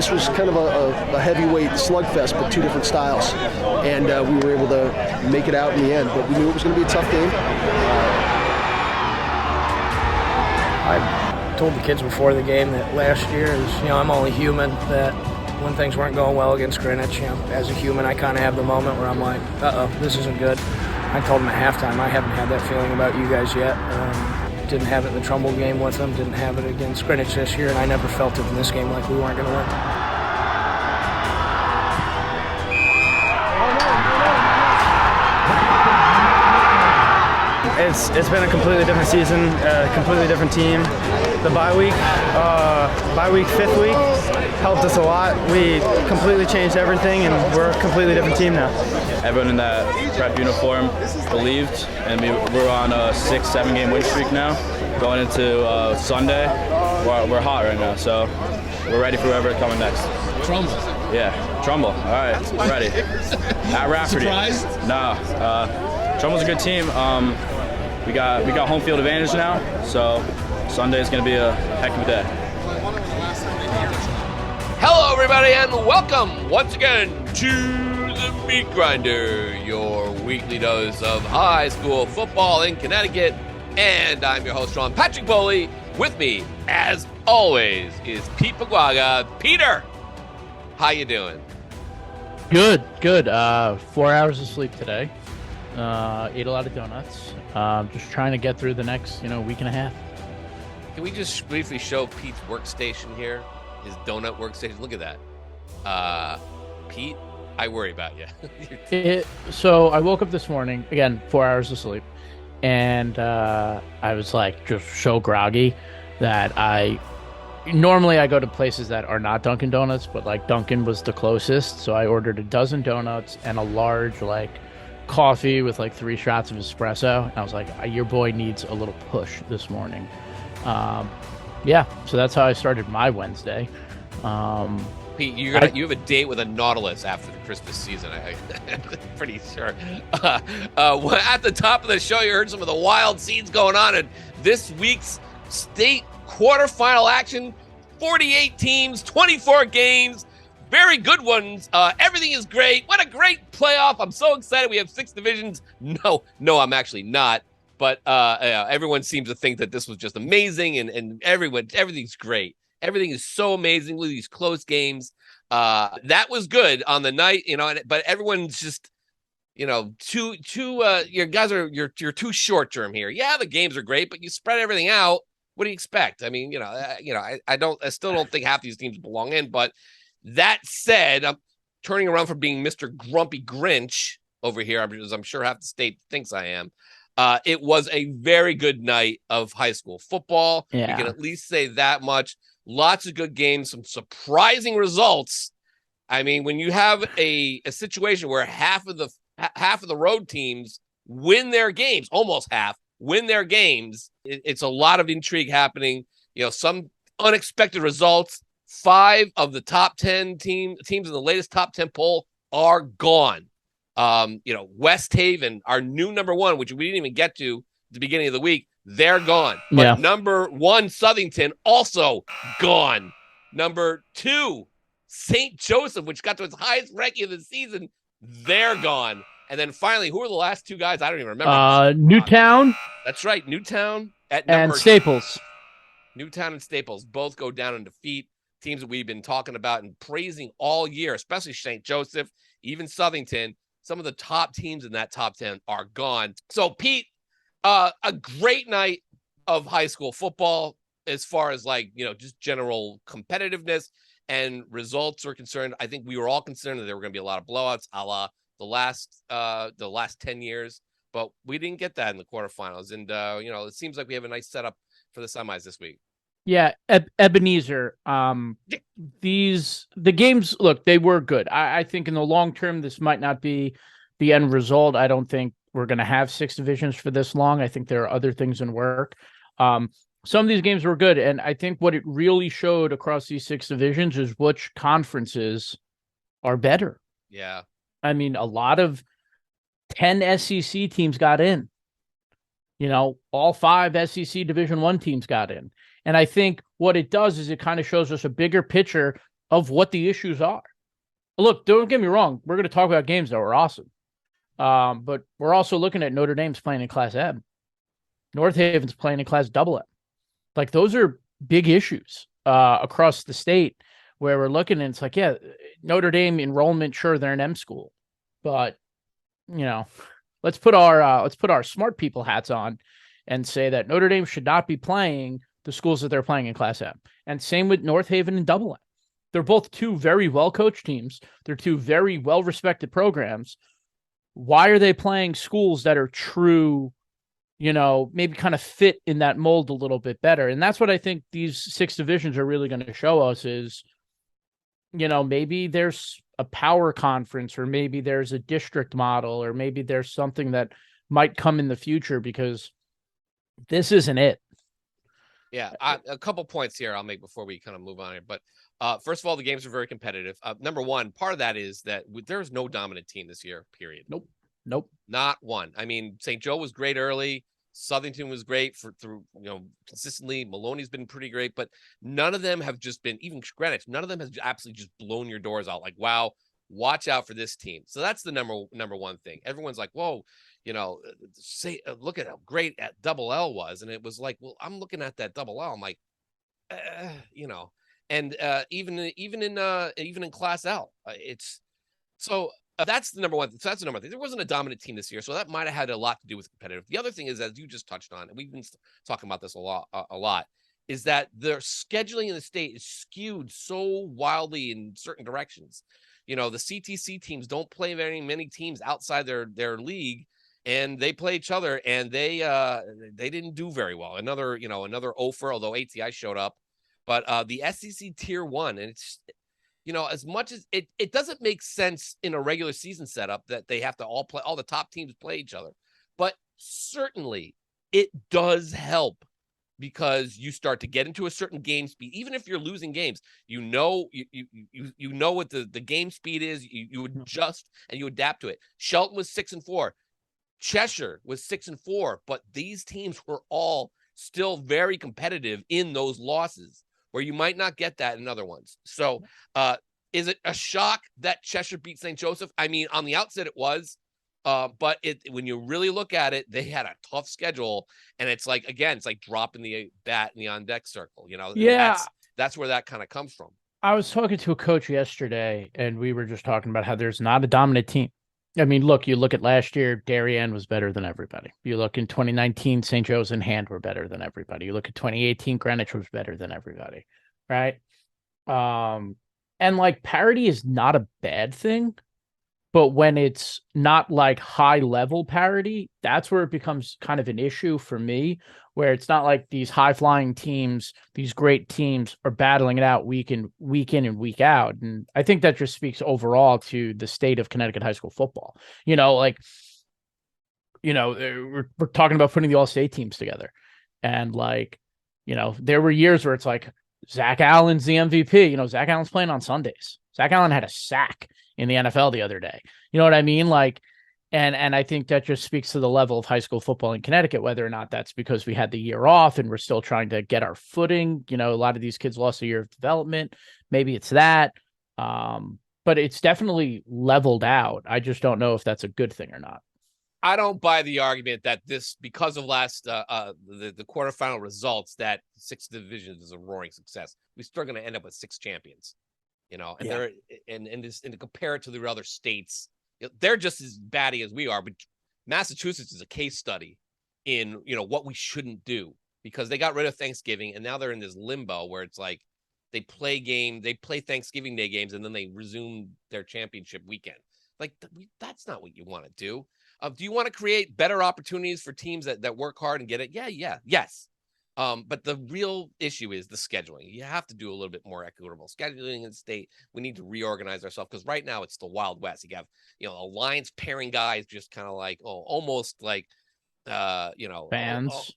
this was kind of a heavyweight slugfest, but two different styles. And we were able to make it out in the end, but we knew it was going to be a tough game. I told the kids before the game that last year is, I'm only human, that when things weren't going well against Greenwich, as a human, I kind of have the moment where I'm like, this isn't good. I told them at halftime, I haven't had that feeling about you guys yet. Didn't have it in the Trumbull game with them, didn't have it against Greenwich this year, and I never felt it in this game like we weren't going to win. It's been a completely different season, a completely different team. The bye week, fifth week, helped us a lot. We completely changed everything, and we're a completely different team now. Everyone in that prep uniform believed, and we're on a 6-7 game win streak now. Going into Sunday, we're hot right now, so we're ready for whoever coming next. Trumbull. Yeah, Trumbull. All right, ready. At Rafferty. Surprised? No, Trumbull's a good team. We got home field advantage now, so Sunday's going to be a heck of a day. Hello, everybody, and welcome once again to the Meat Grinder, your weekly dose of high school football in Connecticut. And I'm your host, Ron Patrick Bowley. With me, as always, is Pete Paguaga. Peter, how you doing? Good. 4 hours of sleep today. Ate a lot of donuts. Just trying to get through the next, week and a half. Can we just briefly show Pete's workstation here? His donut workstation. Look at that. Pete, I worry about you. So I woke up this morning, again, 4 hours of sleep, and I was like just so groggy that normally I go to places that are not Dunkin' Donuts, but like Dunkin' was the closest. So I ordered a dozen donuts and a large coffee with 3 shots of espresso. And I was like, your boy needs a little push this morning. So that's how I started my Wednesday. Pete, you have a date with a Nautilus after the Christmas season. I'm pretty sure. At the top of the show, you heard some of the wild scenes going on in this week's state quarterfinal action. 48 teams, 24 games, very good ones. Everything is great. What a great playoff. I'm so excited. We have 6 divisions. No, I'm actually not. But everyone seems to think that this was just amazing, and everything's great. Everything is so amazing with these close games. That was good on the night, but everyone's just, too. Your guys you're too short term here. Yeah, the games are great, but you spread everything out. What do you expect? I mean, I still don't think half these teams belong in. But that said, I'm turning around from being Mr. Grumpy Grinch over here, as I'm sure half the state thinks I am. It was a very good night of high school football. Yeah. We can at least say that much. Lots of good games, some surprising results. I mean, when you have a situation where half of the road teams win their games, almost half win their games, it's a lot of intrigue happening. Some unexpected results. 5 of the top 10 teams in the latest top 10 poll are gone. West Haven, our new number 1, which we didn't even get to at the beginning of the week, they're gone. But number 1, Southington, also gone. Number 2, St. Joseph, which got to its highest ranking of the season, they're gone. And then finally, who are the last 2 guys? I don't even remember. Newtown. That's right, Newtown and Staples. Newtown and Staples both go down in defeat. Teams that we've been talking about and praising all year, especially St. Joseph, even Southington. Some of the top teams in that top 10 are gone. So, Pete, a great night of high school football as far as just general competitiveness and results are concerned. I think we were all concerned that there were going to be a lot of blowouts, a la the last 10 years, but we didn't get that in the quarterfinals. And it seems like we have a nice setup for the semis this week. Yeah, Ebenezer. The games, look, they were good. I think in the long term, this might not be the end result. I don't think we're going to have 6 divisions for this long. I think there are other things in work. Some of these games were good, and I think what it really showed across these 6 divisions is which conferences are better. Yeah. I mean, a lot of 10 SEC teams got in. All 5 SEC Division I teams got in. And I think what it does is it kind of shows us a bigger picture of what the issues are. Look, don't get me wrong. We're going to talk about games that were awesome. But we're also looking at Notre Dame's playing in Class M. North Haven's playing in Class Double M. Like, those are big issues across the state where we're looking, and it's like, yeah, Notre Dame enrollment, sure, they're an M school. But, let's put our smart people hats on and say that Notre Dame should not be playing the schools that they're playing in Class M. And same with North Haven and Double M. They're both two very well-coached teams. They're two very well-respected programs. Why are they playing schools that are true, maybe kind of fit in that mold a little bit better? And that's what I think these 6 divisions are really going to show us is, maybe there's a power conference, or maybe there's a district model, or maybe there's something that might come in the future, because this isn't it. Yeah, a couple points here I'll make before we kind of move on here. But first of all, the games are very competitive. Number one, part of that is that there's no dominant team this year, period. Nope. Not one. I mean, St. Joe was great early. Southington was great through consistently. Maloney's been pretty great, but none of them have just been, even Greenwich, none of them has absolutely just blown your doors out. Like, wow, watch out for this team. So that's the number one thing. Everyone's like, whoa, look at how great at Double L was. And it was like, well, I'm looking at that Double L. I'm like, and even in Class L, it's so that's the number one. So that's the number thing. There wasn't a dominant team this year, so that might have had a lot to do with competitive. The other thing is, as you just touched on, and we've been talking about this a lot, is that the scheduling in the state is skewed so wildly in certain directions. The CTC teams don't play many teams outside their league, and they play each other, and they didn't do very well. Another ofen, although ATI showed up, but the SEC Tier 1, and it's, as much as it doesn't make sense in a regular season setup that they have to all the top teams play each other, but certainly it does help, because you start to get into a certain game speed. Even if you're losing games, you know what the game speed is. You adjust and you adapt to it. Shelton was 6-4. Cheshire was 6-4, but these teams were all still very competitive in those losses, where you might not get that in other ones. So is it a shock that Cheshire beat St. Joseph? I mean, on the outset it was, but when you really look at it, they had a tough schedule, and it's like, again, it's like dropping the bat in the on deck circle. Yeah, that's where that kind of comes from. I was talking to a coach yesterday, and we were just talking about how there's not a dominant team. I mean, look, you look at last year, Darien was better than everybody. You look in 2019, St. Joe's and Hand were better than everybody. You look at 2018, Greenwich was better than everybody, right? And like, parity is not a bad thing, but when it's not like high level parity, that's where it becomes kind of an issue for me, where it's not like these high flying teams, these great teams are battling it out week in and week out. And I think that just speaks overall to the state of Connecticut high school football. We're talking about putting the all-state teams together. And there were years where it's like, Zach Allen's the MVP. Zach Allen's playing on Sundays. Zach Allen had a sack in the NFL the other day. You know what I mean? And I think that just speaks to the level of high school football in Connecticut, whether or not that's because we had the year off and we're still trying to get our footing. A lot of these kids lost a year of development. Maybe it's that. But it's definitely leveled out. I just don't know if that's a good thing or not. I don't buy the argument that this, because of last the quarterfinal results, that 6 divisions is a roaring success. We're still going to end up with 6 champions, and they're and to compare it to the other states, they're just as batty as we are. But Massachusetts is a case study in what we shouldn't do, because they got rid of Thanksgiving, and now they're in this limbo where it's like they play Thanksgiving Day games, and then they resume their championship weekend. Like, that's not what you want to do. Do you want to create better opportunities for teams that work hard and get it? Yes. But the real issue is the scheduling. You have to do a little bit more equitable scheduling in the state. We need to reorganize ourselves, because right now it's the Wild West. You have, alliance pairing guys just kind of like, almost like, fans.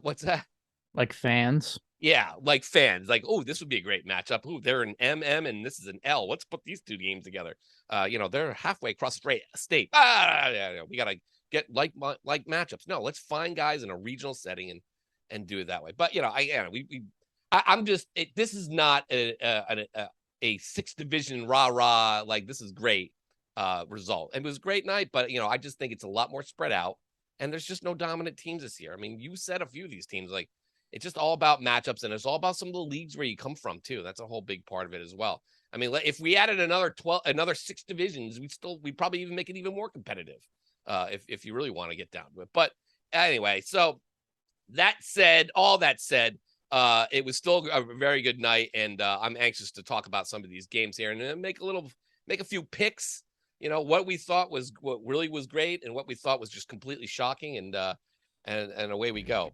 What's that? Like fans. Yeah, like fans. Like, oh, this would be a great matchup. Oh, they're an MM and this is an L. Let's put these 2 games together. They're halfway across the state. We gotta get like matchups. No, let's find guys in a regional setting and do it that way. But this is not a 6th division rah-rah, like this is great result. It was a great night, but I just think it's a lot more spread out, and there's just no dominant teams this year. I mean, you said a few of these teams, like it's just all about matchups, and it's all about some of the leagues where you come from too. That's a whole big part of it as well. I mean, if we added another 6 divisions, we'd probably even make it even more competitive if you really want to get down to it. But anyway, so all that said, it was still a very good night, and I'm anxious to talk about some of these games here and make a few picks. What we thought what really was great, and what we thought was just completely shocking, and away we go.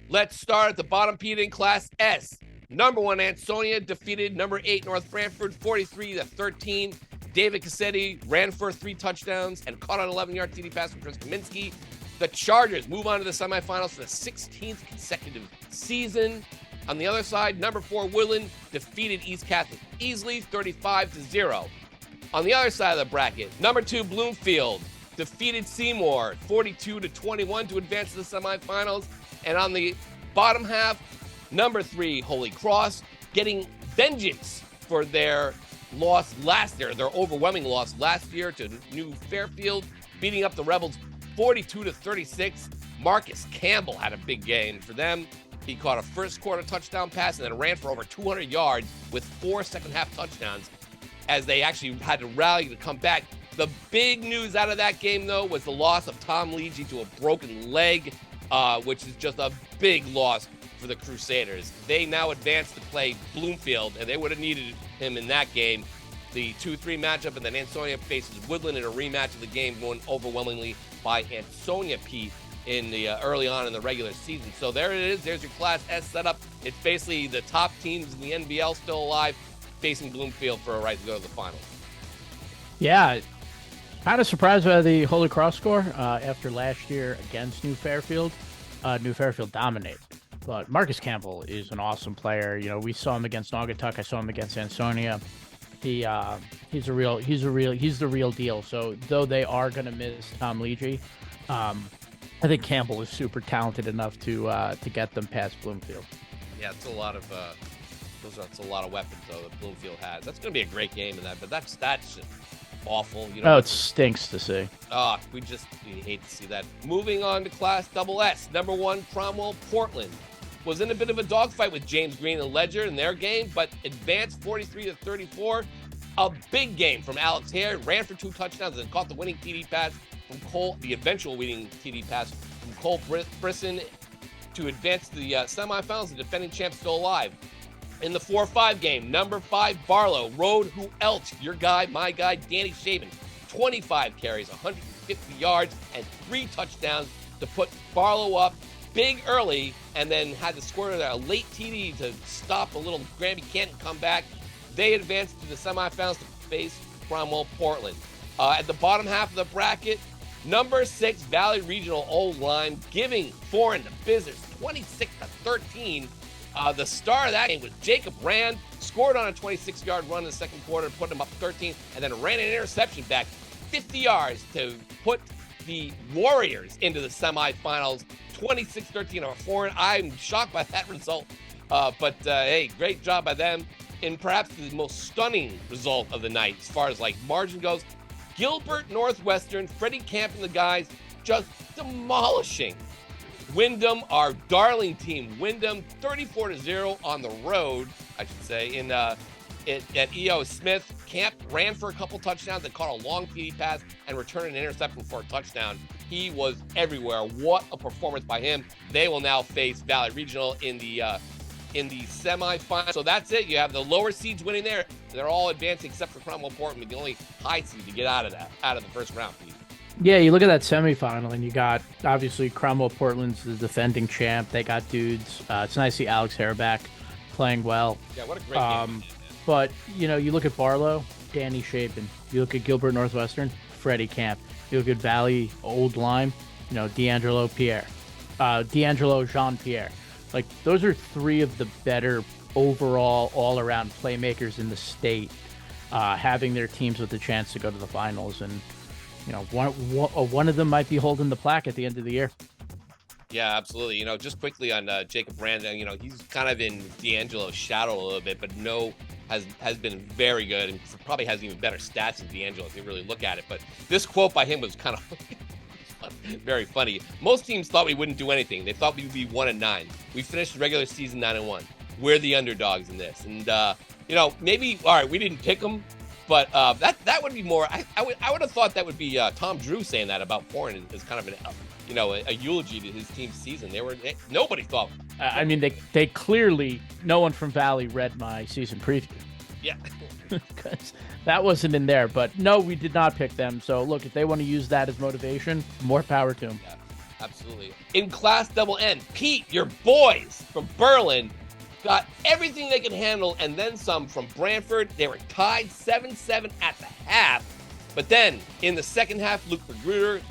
Let's start at the bottom, Pete, in Class S. Number 1 Ansonia defeated number 8 North Branford 43-13. David Cassetti ran for 3 touchdowns and caught an 11-yard TD pass from Chris Kaminsky. The Chargers move on to the semifinals for the 16th consecutive season. On the other side, number 4 Woodland defeated East Catholic easily, 35-0. On the other side of the bracket, number 2 Bloomfield defeated Seymour 42-21 to advance to the semifinals. And on the bottom half, number 3 Holy Cross getting vengeance for their loss last year, their overwhelming loss last year to New Fairfield, beating up the Rebels 42-36. Marcus Campbell had a big game for them. He caught a first quarter touchdown pass and then ran for over 200 yards with 4 second-half touchdowns as they actually had to rally to come back. The big news out of that game, though, was the loss of Tom Leegey to a broken leg, which is just a big loss for the Crusaders. They now advance to play Bloomfield, and they would have needed him in that game. The 2-3 matchup, and then Ansonia faces Woodland in a rematch of the game, won overwhelmingly by Ansonia, Pete, in the early on in the regular season. So there it is. There's your Class S setup. It's basically the top teams in the NBL still alive facing Bloomfield for a right to go to the finals. Yeah, kind of surprised by the Holy Cross score after last year against New Fairfield. New Fairfield dominated, but Marcus Campbell is an awesome player. We saw him against Naugatuck. I saw him against Ansonia. He's the real deal. So though they are going to miss Tom Leegey, I think Campbell is super talented enough to get them past Bloomfield. Yeah, it's a lot of weapons though that Bloomfield has. That's going to be a great game in that, but that's just awful. It stinks to see. We hate to see that. Moving on to Class SS, number 1 Cromwell Portland was in a bit of a dogfight with James Green and Ledger in their game, but advanced 43-34. A big game from Alex Hare, ran for 2 touchdowns and caught the winning TD pass from Cole, the eventual winning TD pass from Cole Brisson to advance to the semifinals. The defending champ still alive. In the 4-5 game, number 5 Barlow rode who else? Your guy, my guy, Danny Shaven. 25 carries, 150 yards, and 3 touchdowns to put Barlow up big early, and then had to score a late TD to stop a little Granby Canton comeback. They advanced to the semifinals to face Cromwell Portland. At the bottom half of the bracket, number 6 Valley Regional O-line giving Foreign the business 26-13. The star of that game was Jacob Rand, scored on a 26-yard run in the second quarter, put him up 13, and then ran an interception back 50 yards to put the Warriors into the semifinals, 26-13 over Foreign. I'm shocked by that result, but hey, great job by them. In perhaps the most stunning result of the night as far as margin goes, Gilbert Northwestern, Freddie Camp and the guys just demolishing Wyndham, our darling team. Wyndham 34-0 on the road, I should say, at E.O. Smith. Camp ran for a couple touchdowns and caught a long TD pass and returned an interception for a touchdown. He was everywhere. What a performance by him. They will now face Valley Regional in the semifinal. So that's it. You have the lower seeds winning there. They're all advancing except for Cromwell Portland, the only high seed to get out of the first round, Pete. Yeah, you look at that semifinal, and you got, obviously, Cromwell Portland's the defending champ. They got dudes. It's nice to see Alex Hare back playing well. Yeah, what a great game. But, you you look at Barlow, Danny Shapen. You look at Gilbert Northwestern, Freddie Camp. You look at Valley Old Line, D'Angelo Jean-Pierre. Those are 3 of the better overall all-around playmakers in the state, having their teams with the chance to go to the finals. And, one of them might be holding the plaque at the end of the year. Yeah, absolutely. Just quickly on Jacob Rand, he's kind of in D'Angelo's shadow a little bit, but no has been very good and probably has even better stats than D'Angelo if you really look at it. But this quote by him was kind of very funny. Most teams thought we wouldn't do anything. They thought we'd be 1-9. We finished the regular season 9-1. We're the underdogs in this, and maybe all right. We didn't pick them, but that would be more. I would have thought that would be Tom Drew saying that about Foreign as kind of a eulogy to his team's season. Nobody thought. I mean, they clearly, no one from Valley read my season preview. Yeah. Because that wasn't in there. But no, we did not pick them. So look, if they want to use that as motivation, more power to them. Yeah, absolutely. In Class Double N, Pete, your boys from Berlin got everything they could handle and then some from Brantford. They were tied 7-7 at the half. But then in the second half, Luke Magruder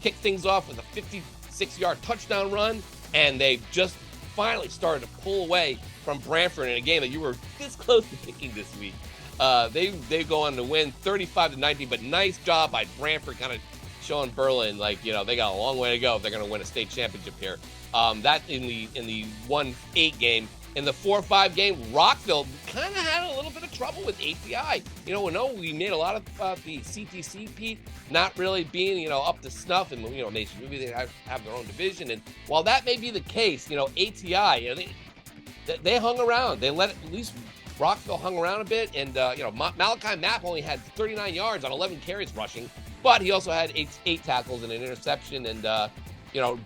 kicked things off with a 56-yard touchdown run, and they just finally started to pull away from Brantford in a game that you were this close to picking this week. They go on to win 35-19, but nice job by Brantford, kind of showing Berlin they got a long way to go if they're going to win a state championship here. That in the 1-8 game. In the 4-5 game, Rockville kind of had a little bit of trouble with ATI. We made a lot of the CTC, Pete, not really being, maybe they have their own division. And while that may be the case, ATI, they hung around. They let at least Rockville hung around a bit. And, Malachi Mapp only had 39 yards on 11 carries rushing, but he also had eight tackles and an interception. And,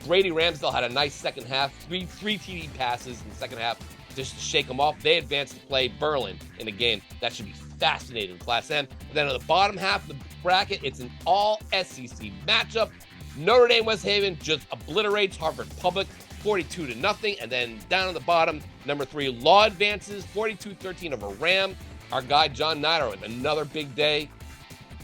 Brady Ramsdale had a nice second half, three TD passes in the second half just to shake them off. They advanced to play Berlin in a game that should be fascinating, Class M. And then on the bottom half of the bracket, it's an all-SEC matchup. Notre Dame West Haven just obliterates Harvard Public 42-0. And then down at the bottom, number 3, Law advances 42-13 over Ram. Our guy John Nider with another big day,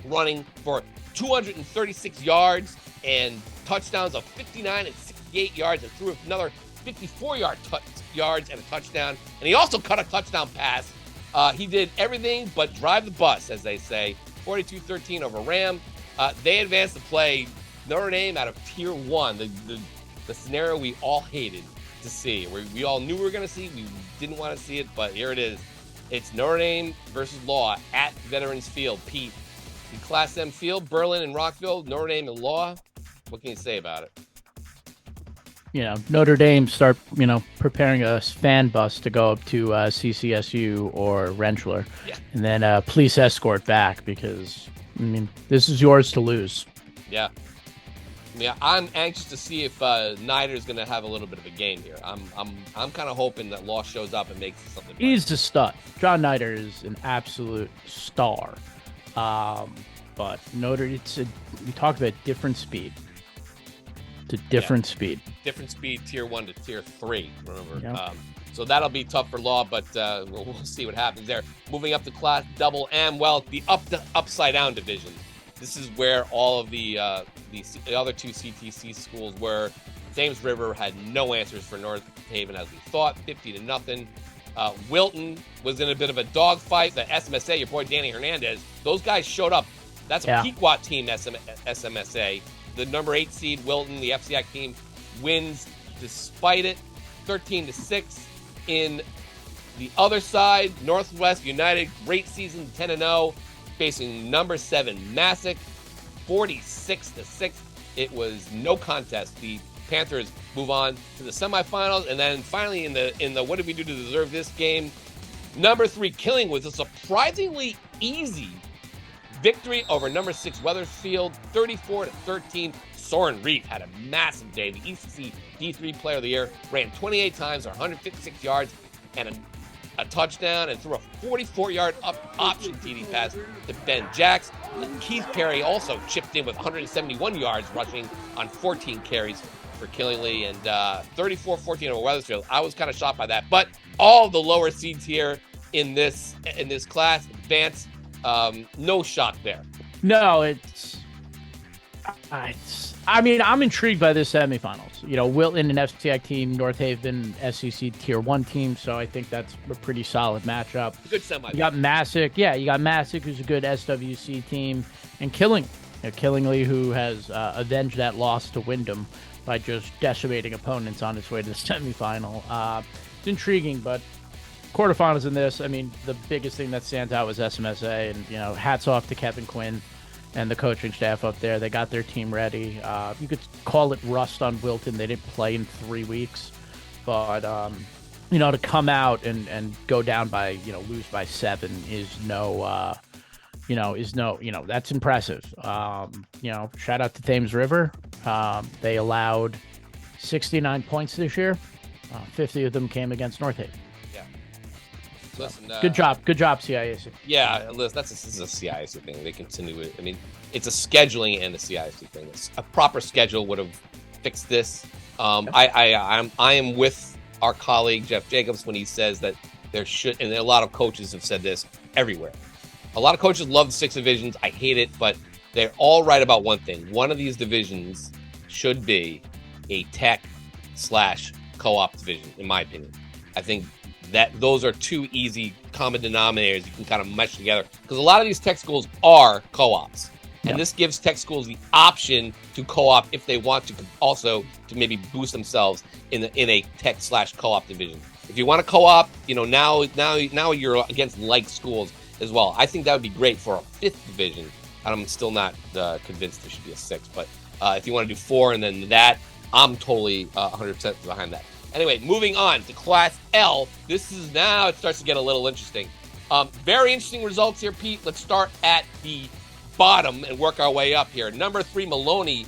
running for 236 yards and touchdowns of 59 and 68 yards, and threw another 54 yards and a touchdown. And he also cut a touchdown pass. He did everything but drive the bus, as they say. 42-13 over Ram. They advanced to play Notre Dame out of Tier 1, the scenario we all hated to see. We all knew we were going to see. We didn't want to see it, but here it is. It's Notre Dame versus Law at Veterans Field. Pete, in Class M field, Berlin and Rockville, Notre Dame and Law. What can you say about it? Notre Dame start, preparing a fan bus to go up to CCSU or Rentschler. Yeah. And then police escort back because, this is yours to lose. Yeah. I'm anxious to see if Nider's going to have a little bit of a game here. I'm kind of hoping that Law shows up and makes something. He's a stud. John Nider is an absolute star. But we talk about different speed. It's a different speed. Different speed, Tier 1 to Tier 3, remember. Yeah. So that'll be tough for Law, but we'll see what happens there. Moving up to Class Double M, the upside down division. This is where all of the other two CTC schools were. Thames River had no answers for North Haven as we thought, 50-0. Wilton was in a bit of a dogfight. The SMSA, your boy Danny Hernandez, those guys showed up. That's a Pequot team, SMSA. The number 8 seed, Wilton, the FCI team, wins despite it, 13-6. In the other side, Northwest United, great season, 10-0, facing number 7 Massac, 46-6. It was no contest. The Panthers move on to the semifinals, and then finally in the what did we do to deserve this game? Number 3 Killing was a surprisingly easy victory over number 6 Weathersfield, 34-13. Soren Reef had a massive day. The ECC D3 Player of the Year ran 28 times or 156 yards and a touchdown, and threw a 44-yard option TD pass to Ben Jacks. Keith Perry also chipped in with 171 yards rushing on 14 carries for Killingly, and 34-14 over Weathersfield. I was kind of shocked by that, but all the lower seeds here in this class advance. No shock there. No, I'm intrigued by this semifinals. Wilton, an FCI team, North Haven, SEC Tier 1 team, so I think that's a pretty solid matchup. Good semi. You got Massac. Yeah, you got Massac, who's a good SWC team, and Killingly, who has avenged that loss to Wyndham by just decimating opponents on its way to the semifinal. It's intriguing, but quarterfinals in this, I mean, the biggest thing that stands out was SMSA, and hats off to Kevin Quinn and the coaching staff up there. They got their team ready. You could call it rust on Wilton. They didn't play in 3 weeks, but to come out and go down by lose by 7 is that's impressive. Shout out to Thames River. They allowed 69 points this year. 50 of them came against North Haven. Yeah. Listen, good job, CIAC. Yeah, listen, this is a CIAC thing. They continue it. I mean, it's a scheduling and a CIAC thing. A proper schedule would have fixed this. I am with our colleague Jeff Jacobs when he says that there should, and a lot of coaches have said this everywhere. A lot of coaches love the 6 divisions. I hate it, but they're all right about one thing. One of these divisions should be a tech/co-op division, in my opinion. I think that those are 2 easy common denominators you can kind of mesh together, because a lot of these tech schools are co-ops, and this gives tech schools the option to co-op if they want to, also to maybe boost themselves in a tech/co-op division. If you want to co-op, now you're against like schools as well. I think that would be great for a 5th division. I'm still not convinced there should be a 6th, but if you want to do 4 and then that, I'm totally 100% behind that. Anyway, moving on to Class L. This is now, it starts to get a little interesting. Very interesting results here, Pete. Let's start at the bottom and work our way up here. Number 3, Maloney,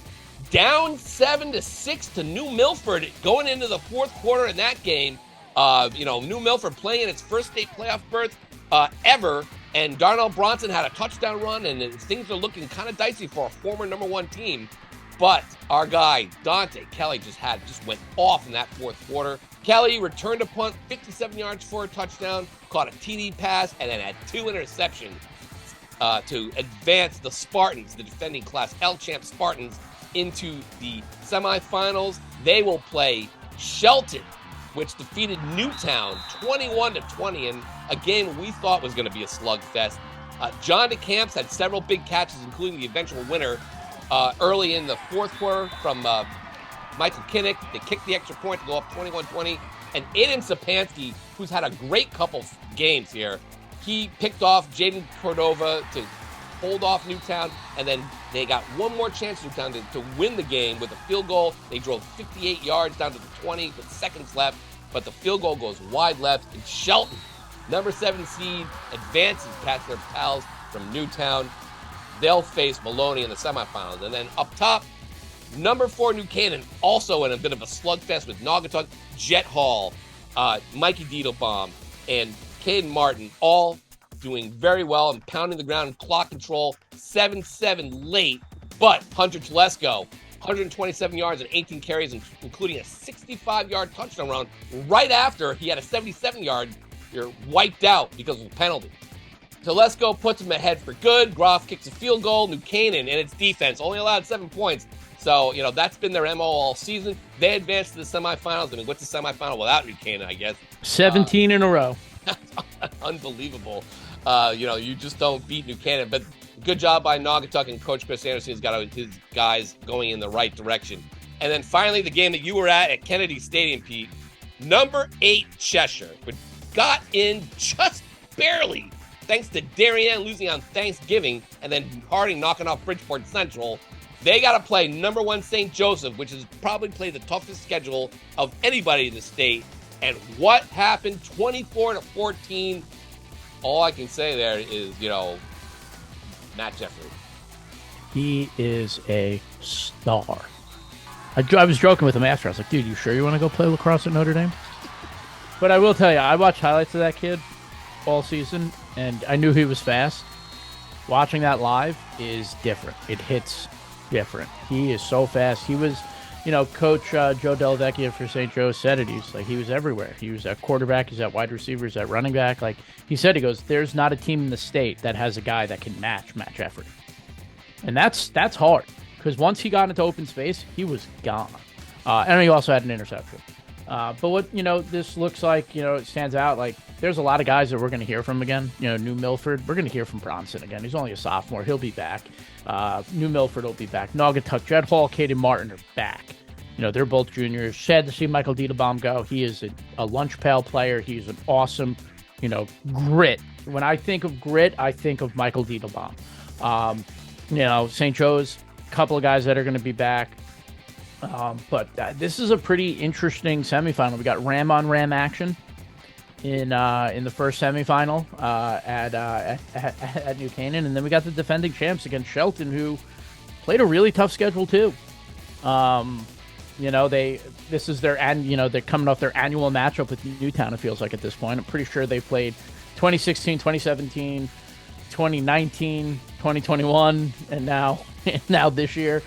down 7-6 to New Milford going into the 4th quarter in that game. New Milford playing its first state playoff berth ever, and Darnell Bronson had a touchdown run, and things are looking kind of dicey for a former number 1 team. But our guy, Dante Kelly, just went off in that 4th quarter. Kelly returned a punt, 57 yards for a touchdown, caught a TD pass, and then had 2 interceptions to advance the Spartans, the defending Class L champ Spartans, into the semifinals. They will play Shelton, which defeated Newtown 21-20 in a game we thought was going to be a slugfest. John DeCamps had several big catches, including the eventual winner early in the 4th quarter from Michael Kinnick. They kicked the extra point to go up 21-20. And Aiden Sapansky, who's had a great couple games here, he picked off Jaden Cordova to hold off Newtown, and then they got one more chance, Newtown, to win the game with a field goal. They drove 58 yards down to the 20 with seconds left, but the field goal goes wide left, and Shelton, number 7 seed, advances past their pals from Newtown. They'll face Maloney in the semifinals. And then up top, number 4 New Canaan, also in a bit of a slugfest with Naugatuck, Jet Hall, Mikey Diedelbaum, and Caden Martin, all doing very well and pounding the ground in clock control, 7-7 late. But Hunter Telesco, 127 yards and 18 carries, including a 65-yard touchdown run right after he had a 77-yard wiped out because of a penalty. Telesco puts him ahead for good. Groff kicks a field goal. New Canaan and its defense only allowed 7 points. So, that's been their MO all season. They advanced to the semifinals. I mean, what's the semifinal without New Canaan, I guess? 17 in a row. Unbelievable. You just don't beat New Canaan. But good job by Naugatuck, and Coach Chris Anderson has got his guys going in the right direction. And then finally, the game that you were at Kennedy Stadium, Pete. Number 8 Cheshire, but got in just barely, thanks to Darien losing on Thanksgiving, and then Harding knocking off Bridgeport Central. They got to play number 1 St. Joseph, which has probably played the toughest schedule of anybody in the state. And what happened? 24-14. All I can say there is, Matt Jeffrey. He is a star. I was joking with him after. I was like, dude, you sure you want to go play lacrosse at Notre Dame? But I will tell you, I watched highlights of that kid all season, and I knew he was fast. Watching that live is different. It hits different. He is so fast. He was, Coach Joe Delavecchia for St. Joe said it. He's like, he was everywhere. He was at quarterback. He's at wide receiver. He's at running back. Like he said, he goes, there's not a team in the state that has a guy that can match Matt Jeffrey. And that's hard, because once he got into open space, he was gone. And he also had an interception. But what, this looks like, it stands out. Like, there's a lot of guys that we're going to hear from again. New Milford, we're going to hear from Bronson again. He's only a sophomore. He'll be back. New Milford will be back. Naugatuck, Jed Hall, Caden Martin are back. They're both juniors. Sad to see Michael Diedelbaum go. He is a lunch pail player. He's an awesome grit. When I think of grit, I think of Michael Diedelbaum. St. Joe's, a couple of guys that are going to be back. But this is a pretty interesting semifinal. We got ram on ram action in the first semifinal at New Canaan, and then we got the defending champs against Shelton, who played a really tough schedule too. This is they're coming off their annual matchup with Newtown. It feels like at this point. I'm pretty sure they played 2016, 2017, 2019, 2021, and now this year.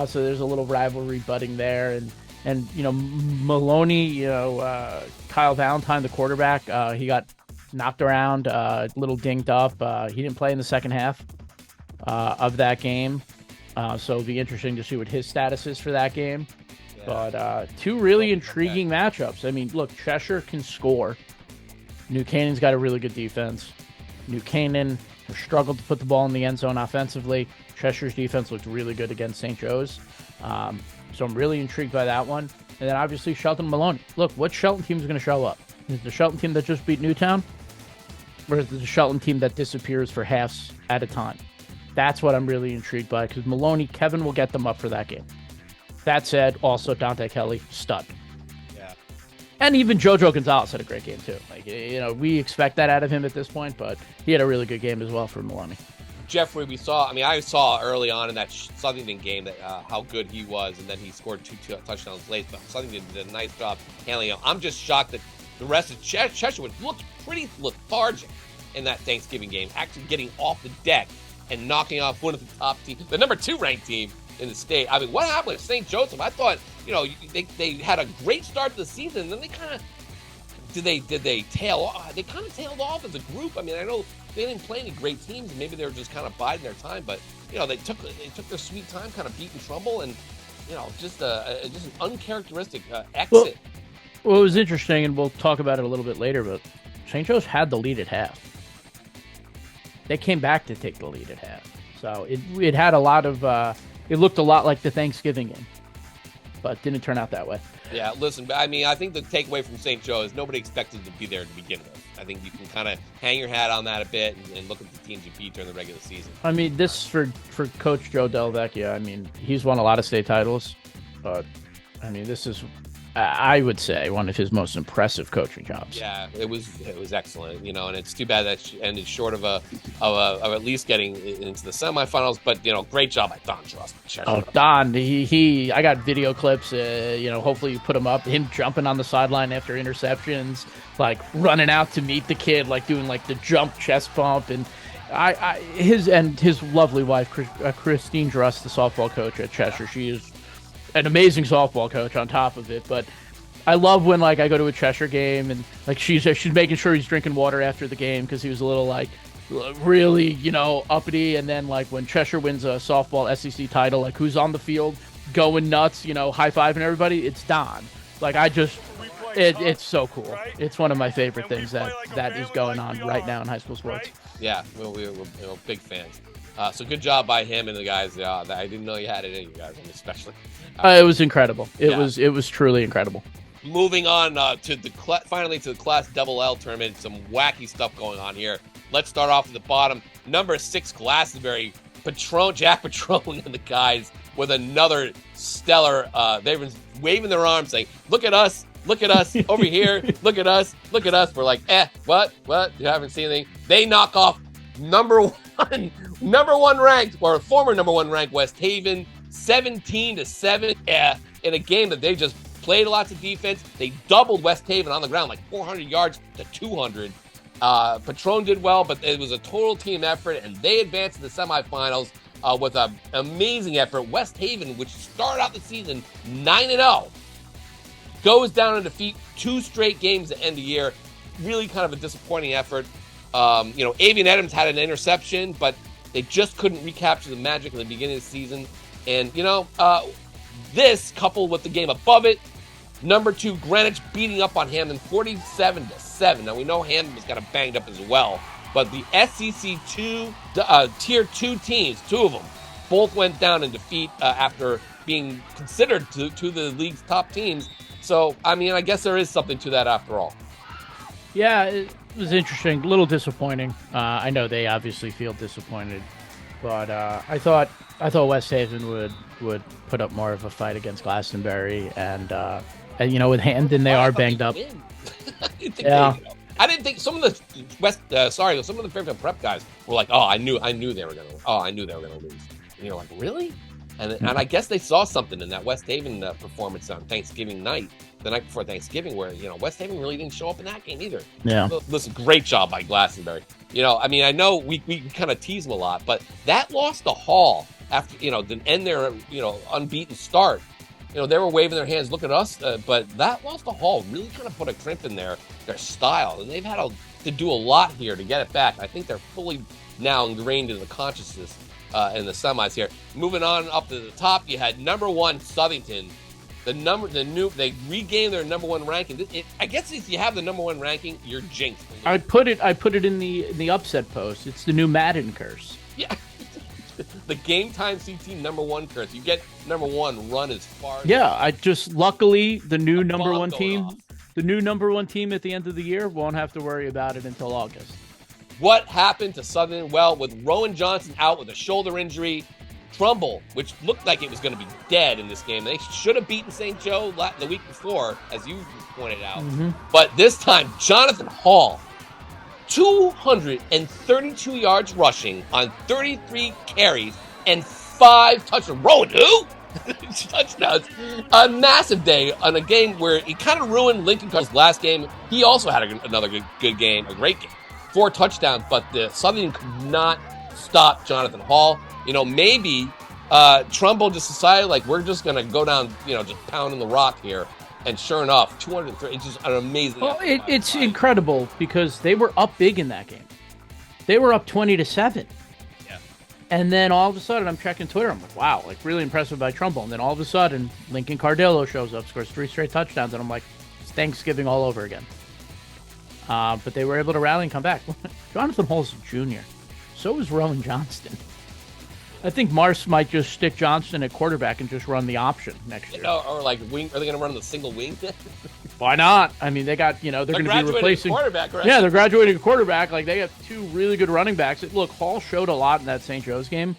So there's a little rivalry budding there, and Maloney, Kyle Valentine, the quarterback, he got knocked around, a little dinged up. He didn't play in the second half of that game, so it'll be interesting to see what his status is for that game. Yeah. But two really intriguing matchups. I mean, look, Cheshire can score. New Canaan's got a really good defense. New Canaan has struggled to put the ball in the end zone offensively. Cheshire's defense looked really good against St. Joe's. So I'm really intrigued by that one. And then obviously Shelton Maloney. Look, what Shelton team is going to show up? Is it the Shelton team that just beat Newtown? Or is it the Shelton team that disappears for halves at a time? That's what I'm really intrigued by, because Maloney, Kevin will get them up for that game. That said, also Dante Kelly, stud. Yeah. And even JoJo Gonzalez had a great game too. We expect that out of him at this point, but he had a really good game as well for Maloney. Jeffrey, I saw early on in that Southington game that how good he was, and then he scored two touchdowns late, but Southington did a nice job handling him. I'm just shocked that the rest of Cheshire looked pretty lethargic in that Thanksgiving game, actually getting off the deck and knocking off one of the top teams, the number 2 ranked team in the state. I mean, what happened with St. Joseph? I thought, they had a great start to the season, and then they kind of did they tail off? They kind of tailed off as a group. I mean, I know they didn't play any great teams, and maybe they were just kind of biding their time, but they took their sweet time, kind of beating trouble, and just an uncharacteristic exit. Well, it was interesting, and we'll talk about it a little bit later, but St. Joe's had the lead at half. They came back to take the lead at half, so it had a lot of it looked a lot like the Thanksgiving game, but didn't turn out that way. Yeah, listen, I mean, I think the takeaway from St. Joe is nobody expected to be there to begin with. I think you can kind of hang your hat on that a bit and look at the teams you beat during the regular season. I mean, this for Coach Joe Delvecchia. I mean, he's won a lot of state titles, but I mean, this is, I would say, one of his most impressive coaching jobs. Yeah, it was excellent, and it's too bad that she ended short of at least getting into the semifinals. But great job by Don Trust. Oh, Don, I got video clips. Hopefully you put them up. Him jumping on the sideline after interceptions, like running out to meet the kid, like doing like the jump chest bump, and his lovely wife Christine Druss, the softball coach at Cheshire. She is an amazing softball coach on top of it, but I love when I go to a Cheshire game and she's making sure he's drinking water after the game because he was a little really uppity, and then when Cheshire wins a softball SEC title, who's on the field going nuts, high-fiving everybody, it's Don. It's so cool. It's one of my favorite things that is going on right now in high school sports. Yeah, we're big fans. So good job by him and the guys. I didn't know you had it in you guys, especially. It was incredible. It was truly incredible. Moving on finally to the Class Double L tournament. Some wacky stuff going on here. Let's start off at the bottom. Number 6 Glastonbury, Jack Patron and the guys with another stellar. They've been waving their arms saying, "Look at us over here. Look at us. We're like, what? You haven't seen anything." They knock off number one ranked, or former number 1 ranked West Haven, 17-7. In a game that they just played lots of defense. They doubled West Haven on the ground, 400 yards to 200. Patron did well, but it was a total team effort, and they advanced to the semifinals with an amazing effort. West Haven, which started out the season 9-0, goes down in defeat 2 straight games at the end of the year. Really kind of a disappointing effort. Avian Adams had an interception, but they just couldn't recapture the magic in the beginning of the season. And, this coupled with the game above it, number 2 Greenwich beating up on Hamden 47-7. Now, we know Hamden was kind of banged up as well, but the SEC Tier 2 teams, 2 of them, both went down in defeat after being considered to the league's top teams. So, I mean, I guess there is something to that after all. Yeah, it was interesting. A little disappointing. I know they obviously feel disappointed, but I thought West Haven would put up more of a fight against Glastonbury, and with Hamden they are banged up. Yeah. I didn't think some of the some of the Fairfield Prep guys were like, "Oh, I knew they were gonna lose." And you're like, "Really?" And I guess they saw something in that West Haven performance on Thanksgiving night, the night before Thanksgiving, where West Haven really didn't show up in that game either. Yeah. Listen, great job by Glastonbury. I know we kind of tease them a lot, but that loss to Hall after to end their unbeaten start. They were waving their hands, look at us, but that loss to Hall really kind of put a crimp in their style, and they've had to do a lot here to get it back. I think they're fully now ingrained in the consciousness in the semis here. Moving on up to the top, you had number 1 Southington. They regained their number 1 ranking. I guess if you have the number 1 ranking, you're jinxed. I put it in the upset post. It's the new Madden curse. Yeah. The GameTimeCT number 1 curse. You get number 1, run as far. Yeah, luckily the new number 1 team, the new number 1 team at the end of the year won't have to worry about it until August. What happened to Southern? Well, with Rowan Johnson out with a shoulder injury, Trumbull, which looked like it was going to be dead in this game. They should have beaten St. Joe the week before, as you pointed out. Mm-hmm. But this time, Jonathan Hall, 232 yards rushing on 33 carries and 5 touchdowns. Rowan, who? Touchdowns. A massive day on a game where he kind of ruined Lincoln Coast's last game. He also had another good game, a great game. 4 touchdowns, but the Southern could not stop Jonathan Hall. Maybe Trumbull just decided, we're just going to go down, just pounding the rock here. And sure enough, 203, it's just an amazing. Well, it's incredible because they were up big in that game. They were up 20-7. Yeah. And then all of a sudden, I'm checking Twitter. I'm like, wow, really impressive by Trumbull. And then all of a sudden, Lincoln Cardillo shows up, scores 3 straight touchdowns. And I'm like, it's Thanksgiving all over again. But they were able to rally and come back. Jonathan Hall's a junior. So is Rowan Johnston. I think Mars might just stick Johnston at quarterback and just run the option next year. Or wing? Are they going to run the single wing? Why not? I mean, they got they're going to be replacing quarterback. Right? Yeah, they're graduating a quarterback. They got 2 really good running backs. Look, Hall showed a lot in that St. Joe's game.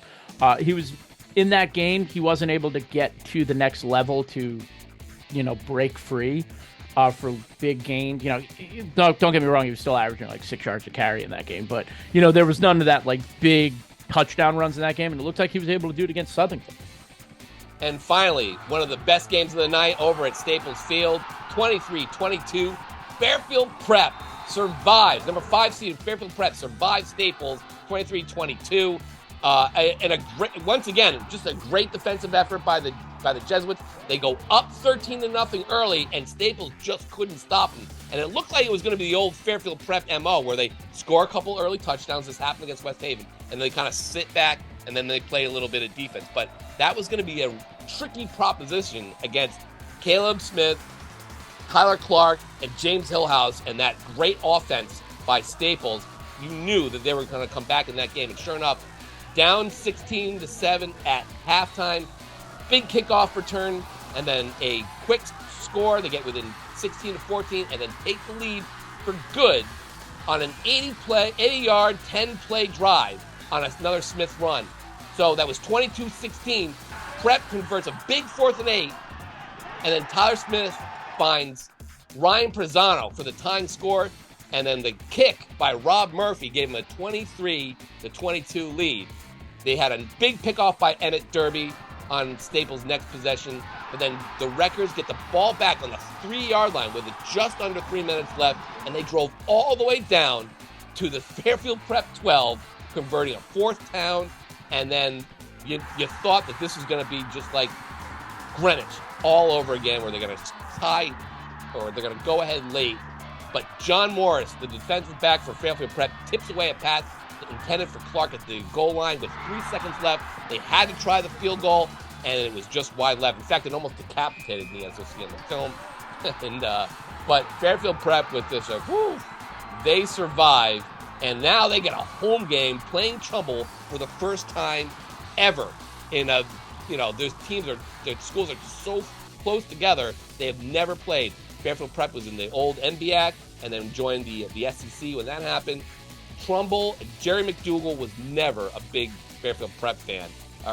He was in that game. He wasn't able to get to the next level to, break free for big gains. Don't get me wrong. He was still averaging 6 yards a carry in that game, but there was none of that big touchdown runs in that game, and it looked like he was able to do it against Southington. And finally, one of the best games of the night over at Staples Field, 23-22. Fairfield Prep survives. Number 5 seed Fairfield Prep survives Staples, 23-22. And once again, just a great defensive effort by the Jesuits. They go up 13-0 early, and Staples just couldn't stop them. And it looked like it was going to be the old Fairfield Prep MO, where they score a couple early touchdowns. This happened against West Haven, and they kind of sit back, and then they play a little bit of defense. But that was going to be a tricky proposition against Caleb Smith, Tyler Clark, and James Hillhouse, and that great offense by Staples. You knew that they were going to come back in that game, and sure enough, down 16-7 at halftime. Big kickoff return, and then a quick score. They get within 16-14, and then take the lead for good on an 80-yard, 10-play drive on another Smith run. So that was 22-16. Prep converts a big 4th and 8, and then Tyler Smith finds Ryan Prezano for the tying score, and then the kick by Rob Murphy gave him a 23-22 lead. They had a big pickoff by Emmett Derby on Staples' next possession, but then the Wreckers get the ball back on the 3-yard line with just under 3 minutes left, and they drove all the way down to the Fairfield Prep 12, converting a 4th down, and then you thought that this was going to be just like Greenwich all over again, where they're going to tie or they're going to go ahead late. But John Morris, the defensive back for Fairfield Prep, tips away a pass intended for Clark at the goal line with 3 seconds left. They had to try the field goal, and it was just wide left. In fact, it almost decapitated me, as you'll see in the film. But Fairfield Prep with this, they survive, and now they get a home game playing Trumbull for the first time ever. Their schools are so close together, they have never played. Fairfield Prep was in the old NBAC, and then joined the SEC when that happened. Trumbull, Jerry McDougal was never a big Fairfield Prep fan.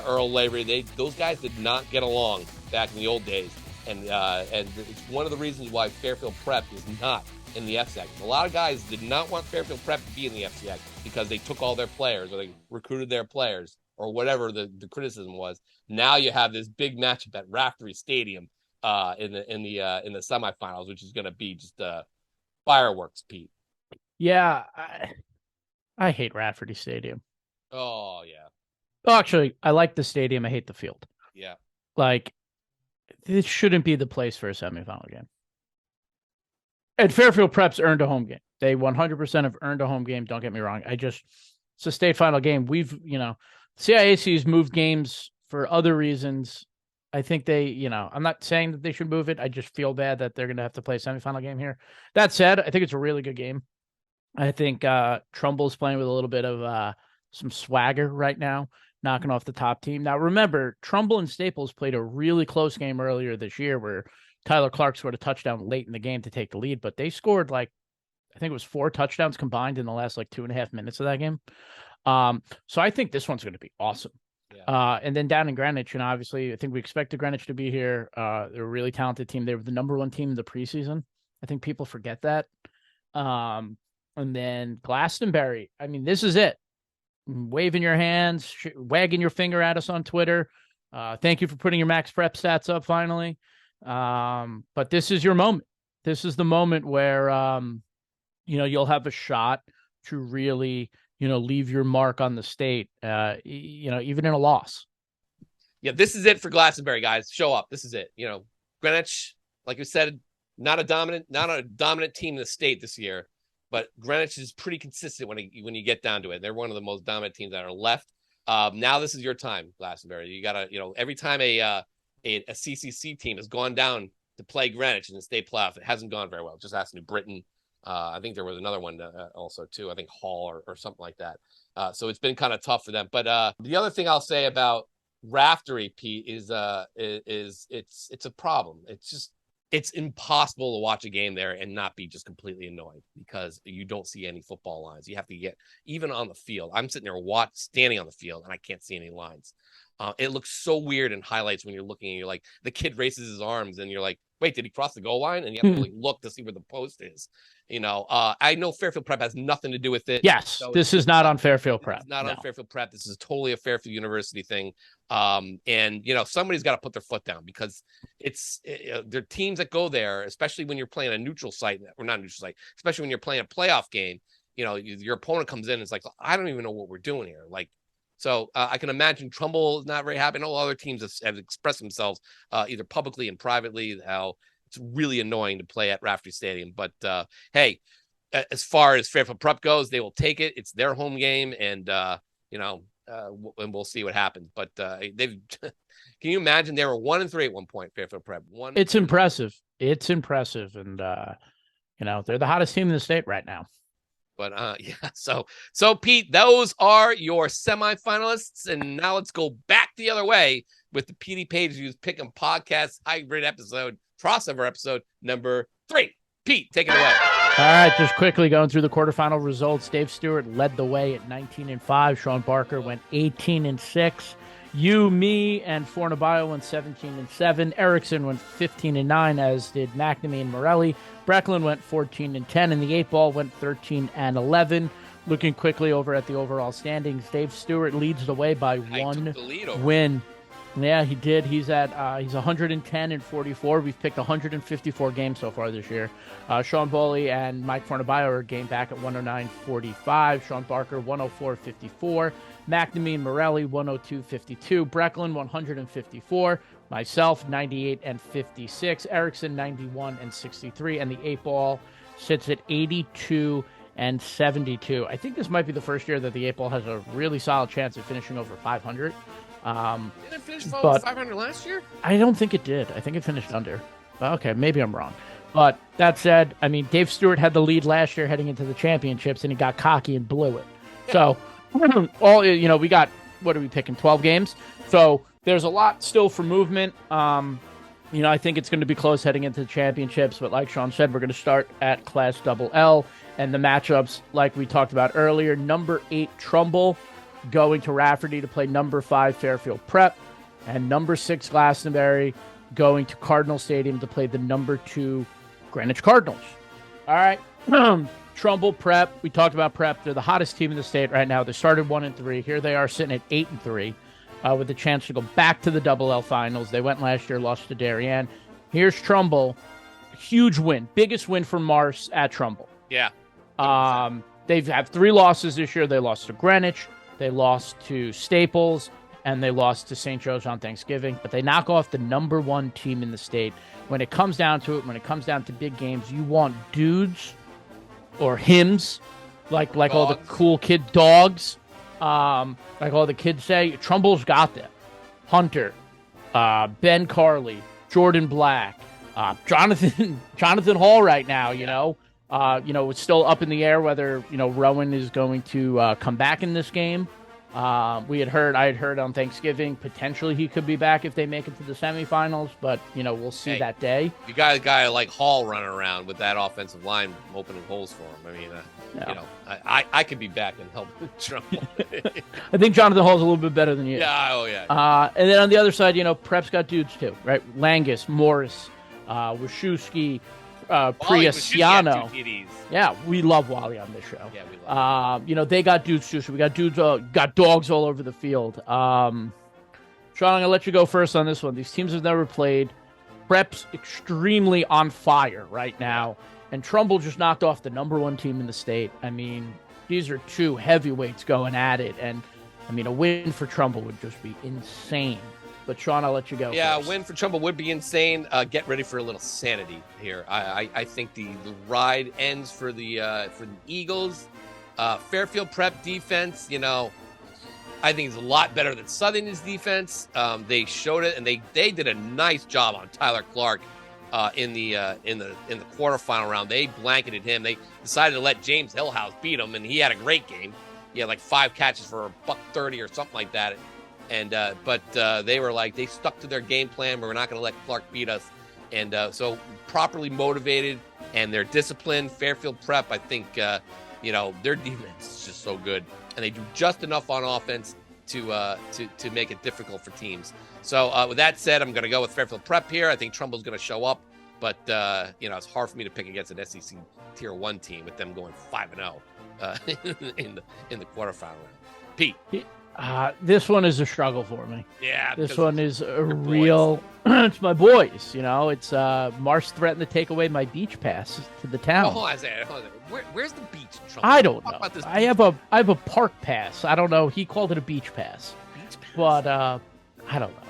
Earl Lavery, those guys did not get along back in the old days, and it's one of the reasons why Fairfield Prep is not in the FCAC. A lot of guys did not want Fairfield Prep to be in the FCAC because they took all their players, or they recruited their players, or whatever the criticism was. Now you have this big matchup at Raftery Stadium in the semifinals, which is going to be just fireworks, Pete. Yeah, I hate Rafferty Stadium. Oh yeah. Oh, actually, I like the stadium. I hate the field. Yeah. Like, this shouldn't be the place for a semifinal game. And Fairfield Prep's earned a home game. They 100% have earned a home game. Don't get me wrong. It's a state final game. CIAC's moved games for other reasons. I think I'm not saying that they should move it. I just feel bad that they're going to have to play a semifinal game here. That said, I think it's a really good game. I think Trumbull's playing with a little bit of some swagger right now, knocking off the top team. Now, remember, Trumbull and Staples played a really close game earlier this year where Tyler Clark scored a touchdown late in the game to take the lead, but they scored I think it was 4 touchdowns combined in the last 2.5 minutes of that game. So I think this one's going to be awesome. Yeah. And then down in Greenwich, obviously, I think we expected Greenwich to be here. They're a really talented team. They were the number 1 team in the preseason. I think people forget that. And then Glastonbury. I mean, this is it. Waving your hands, wagging your finger at us on Twitter. Thank you for putting your max prep stats up finally. But this is your moment. This is the moment where, you'll have a shot to really, leave your mark on the state, even in a loss. Yeah, this is it for Glastonbury, guys. Show up. This is it. Greenwich, like you said, not a dominant team in the state this year. But Greenwich is pretty consistent when you get down to it. They're one of the most dominant teams that are left. Now this is your time, Glastonbury. You gotta, every time a CCC team has gone down to play Greenwich in the state playoff, it hasn't gone very well. Just ask New Britain. I think there was another one also too. I think Hall or something like that. So it's been kind of tough for them. But the other thing I'll say about Raftery, Pete, is it's a problem. It's impossible to watch a game there and not be just completely annoyed because you don't see any football lines. You have to get even on the field. I'm sitting there standing on the field and I can't see any lines. It looks so weird in highlights when you're looking and you're like, the kid raises his arms and you're like, wait, did he cross the goal line? And you have to look to see where the post is. I know Fairfield Prep has nothing to do with it. Yes, so this is not on Fairfield Prep. It's not on Fairfield Prep. This is totally a Fairfield University thing. And somebody's got to put their foot down because there are teams that go there, especially when you're playing a neutral site, or not a neutral site, especially when you're playing a playoff game. Your opponent comes in and it's like, I don't even know what we're doing here. So I can imagine Trumbull is not very happy. And all other teams have expressed themselves either publicly and privately how it's really annoying to play at Raftery Stadium. But hey, as far as Fairfield Prep goes, they will take it. It's their home game, and and we'll see what happens. But they've can you imagine they were 1-3 at one point? Fairfield Prep. It's impressive. It's impressive, and they're the hottest team in the state right now. But yeah, so Pete, those are your semifinalists, and now let's go back the other way with the Petey Page Views Pick'em Podcast hybrid episode, crossover episode number 3. Pete, take it away. All right, just quickly going through the quarterfinal results. Dave Stewart led the way at 19-5. Sean Barker went 18-6. You, me, and Fornabayo went 17-7. Erickson went 15-9, as did McNamee and Morelli. Brecklin went 14-10, and the 8-ball went 13-11. Looking quickly over at the overall standings, Dave Stewart leads the way by one win. Yeah, he did. He's 110-44. We've picked 154 games so far this year. Sean Bowley and Mike Fornabayo are game back at 109-45. Sean Barker 104-54. McNamee and Morelli 102-52. Brecklin 154. Myself 98-56. Erickson 91-63. And the 8-ball sits at 82-72. I think this might be the first year that the 8-ball has a really solid chance of finishing over 500. Didn't it finish 500 last year? I don't think it did. I think it finished under. Okay, maybe I'm wrong. But that said, I mean, Dave Stewart had the lead last year heading into the championships, and he got cocky and blew it. So, we got, what are we picking, 12 games? So there's a lot still for movement. I think it's going to be close heading into the championships, but like Sean said, we're going to start at Class Double L, and the matchups, like we talked about earlier, number 8 Trumbull going to Rafferty to play number 5 Fairfield Prep, and number 6 Glastonbury going to Cardinal Stadium to play the number 2 Greenwich Cardinals. All right, Trumbull Prep. We talked about Prep. They're the hottest team in the state right now. They started 1-3. Here they are sitting at 8-3. With a chance to go back to the Double L finals. They went last year, lost to Darien. Here's Trumbull. Huge win. Biggest win for Mars at Trumbull. Yeah. They've had 3 losses this year. They lost to Greenwich, they lost to Staples, and they lost to St. Joe's on Thanksgiving. But they knock off the number 1 team in the state. When it comes down to it, when it comes down to big games, you want dudes or hims, like all the cool kid dogs. Like all the kids say, Trumbull's got them. Hunter, Ben Carley, Jordan Black, Jonathan Hall right now, it's still up in the air whether, Rowan is going to come back in this game. I had heard on Thanksgiving, potentially he could be back if they make it to the semifinals, but, we'll see that day. You got a guy like Hall running around with that offensive line opening holes for him. I mean, I could be back and help Trumbull. I think Jonathan Hall's a little bit better than you. Yeah, oh yeah. And then on the other side, Prep's got dudes too, right? Langus, Morris, Wachowski, Priasiano. Yeah, we love Wally on this show. Yeah, we love him. They got dudes too. So we got dudes, got dogs all over the field. Sean, I'm gonna let you go first on this one. These teams have never played. Prep's extremely on fire right now, and Trumbull just knocked off the number 1 team in the state. I mean, these are 2 heavyweights going at it, and a win for Trumbull would just be insane. But Sean, I'll let you go. Yeah, first. a win for Trumbull would be insane. Get ready for a little sanity here. I think the ride ends for the Eagles. Fairfield Prep defense, I think is a lot better than Southern's defense. They showed it, and they did a nice job on Tyler Clark in the quarterfinal round. They blanketed him. They decided to let James Hillhouse beat him, and he had a great game. He had like 5 catches for $130 or something like that. And but they were like, they stuck to their game plan. We're not going to let Clark beat us. And so properly motivated, and they're disciplined. Fairfield Prep, I think, their defense is just so good, and they do just enough on offense to make it difficult for teams. So with that said, I'm going to go with Fairfield Prep here. I think Trumbull's going to show up, but it's hard for me to pick against an SEC Tier 1 team with them going 5-0 in the quarterfinal round. Pete. This one is a struggle for me. Yeah. This one is a real... it's my boys, It's Mars threatened to take away my beach pass to the town. Hold on a second. Where's the beach in Trumbull? I don't know. I have a park pass. I don't know. He called it a beach pass. But I don't know.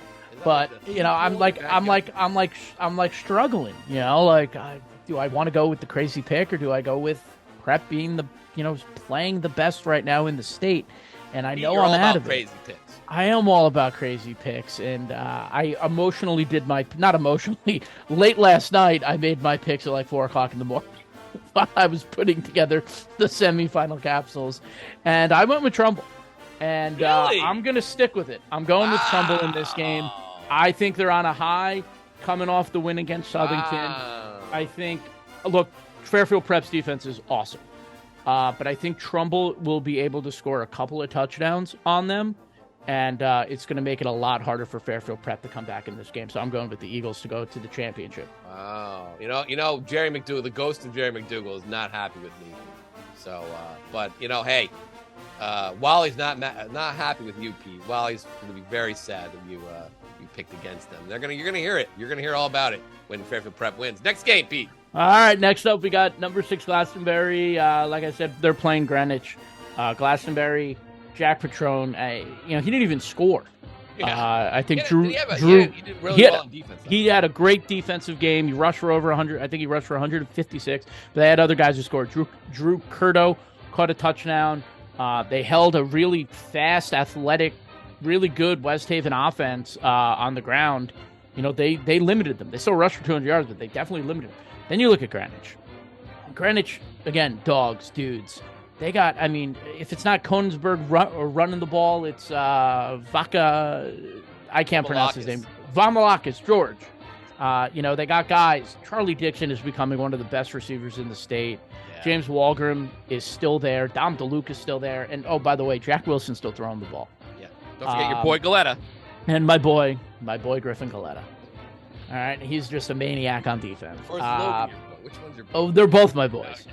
But I'm like struggling. Do I want to go with the crazy pick, or do I go with Prep being the playing the best right now in the state? And I know I'm out of it. Crazy picks. I am all about crazy picks, and I emotionally not emotionally. Late last night, I made my picks at like 4:00 in the morning. I was putting together the semifinal capsules, and I went with Trumbull. And really? I'm going to stick with it. I'm going with Trumbull in this game. I think they're on a high, coming off the win against Southington. I think, look, Fairfield Prep's defense is awesome. But I think Trumbull will be able to score a couple of touchdowns on them, and it's going to make it a lot harder for Fairfield Prep to come back in this game. So I'm going with the Eagles to go to the championship. Wow. Jerry McDougal, the ghost of Jerry McDougal, is not happy with me. So, but hey, Wally's not happy with you, Pete. Wally's going to be very sad that you picked against them. You're going to hear it. You're going to hear all about it when Fairfield Prep wins. Next game, Pete. All right, next up we got number 6 Glastonbury. Like I said, they're playing Greenwich. Glastonbury, Jack Petrone, he didn't even score. Yeah. I think He did really well on defense. He had a great defensive game. He rushed for over 100. I think he rushed for 156. But they had other guys who scored. Drew Curto caught a touchdown. They held a really fast, athletic, really good West Haven offense on the ground. They limited them. They still rushed for 200 yards, but they definitely limited them. Then you look at Greenwich. Greenwich, again, dogs, dudes. They got, if it's not Konigsberg running the ball, it's Vaca, I can't pronounce his name. Vamalakis, George. They got guys. Charlie Dixon is becoming one of the best receivers in the state. Yeah. James Walgrim is still there. Dom DeLuca is still there. And, oh, by the way, Jack Wilson's still throwing the ball. Yeah. Don't forget your boy Galetta. And my boy Griffin Galetta. All right, he's just a maniac on defense. Or is Logan your boy? Which one's your boy? Oh, they're both my boys. Okay.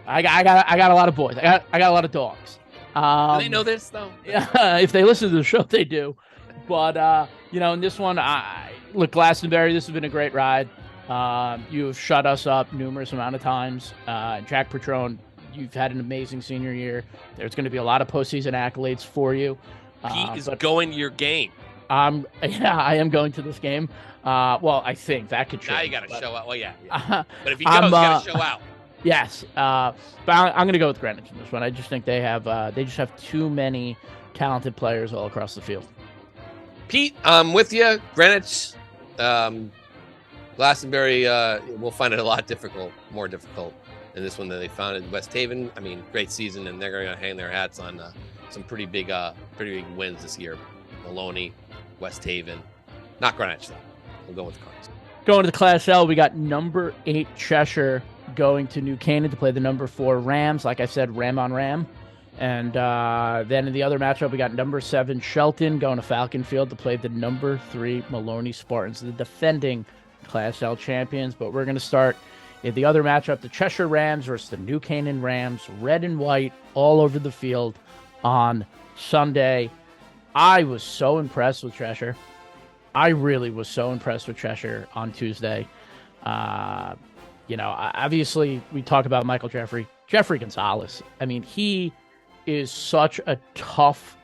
I got a lot of boys. I got a lot of dogs. Do they know this though? Yeah, if they listen to the show, they do. But in this one, look, Glastonbury, this has been a great ride. You have shut us up numerous amount of times. Jack Petrone, you've had an amazing senior year. There's going to be a lot of postseason accolades for you. Pete is going to your game. I am going to this game. Well, I think that could change. Now you got to show out. Well, yeah. But if he goes, you got to show out. Yes. But I'm going to go with Greenwich in this one. I just think they just have too many talented players all across the field. Pete, I'm with you. Greenwich, Glastonbury, we'll find it a lot more difficult in this one than they found in West Haven. I mean, great season, and they're going to hang their hats on some pretty big wins this year. Maloney, West Haven, not Greenwich though. We'll go with the Cards. Going to the Class L, we got number 8 Cheshire going to New Canaan to play the number 4 Rams. Like I said, Ram on Ram. And then in the other matchup, we got number 7 Shelton going to Falcon Field to play the number 3 Maloney Spartans, the defending Class L champions. But we're going to start in the other matchup, the Cheshire Rams versus the New Canaan Rams, red and white all over the field on Sunday. I was so impressed with Cheshire. I really was so impressed with Cheshire on Tuesday. Obviously, we talk about Michael Jeffrey Gonzalez. I mean, he is such a tough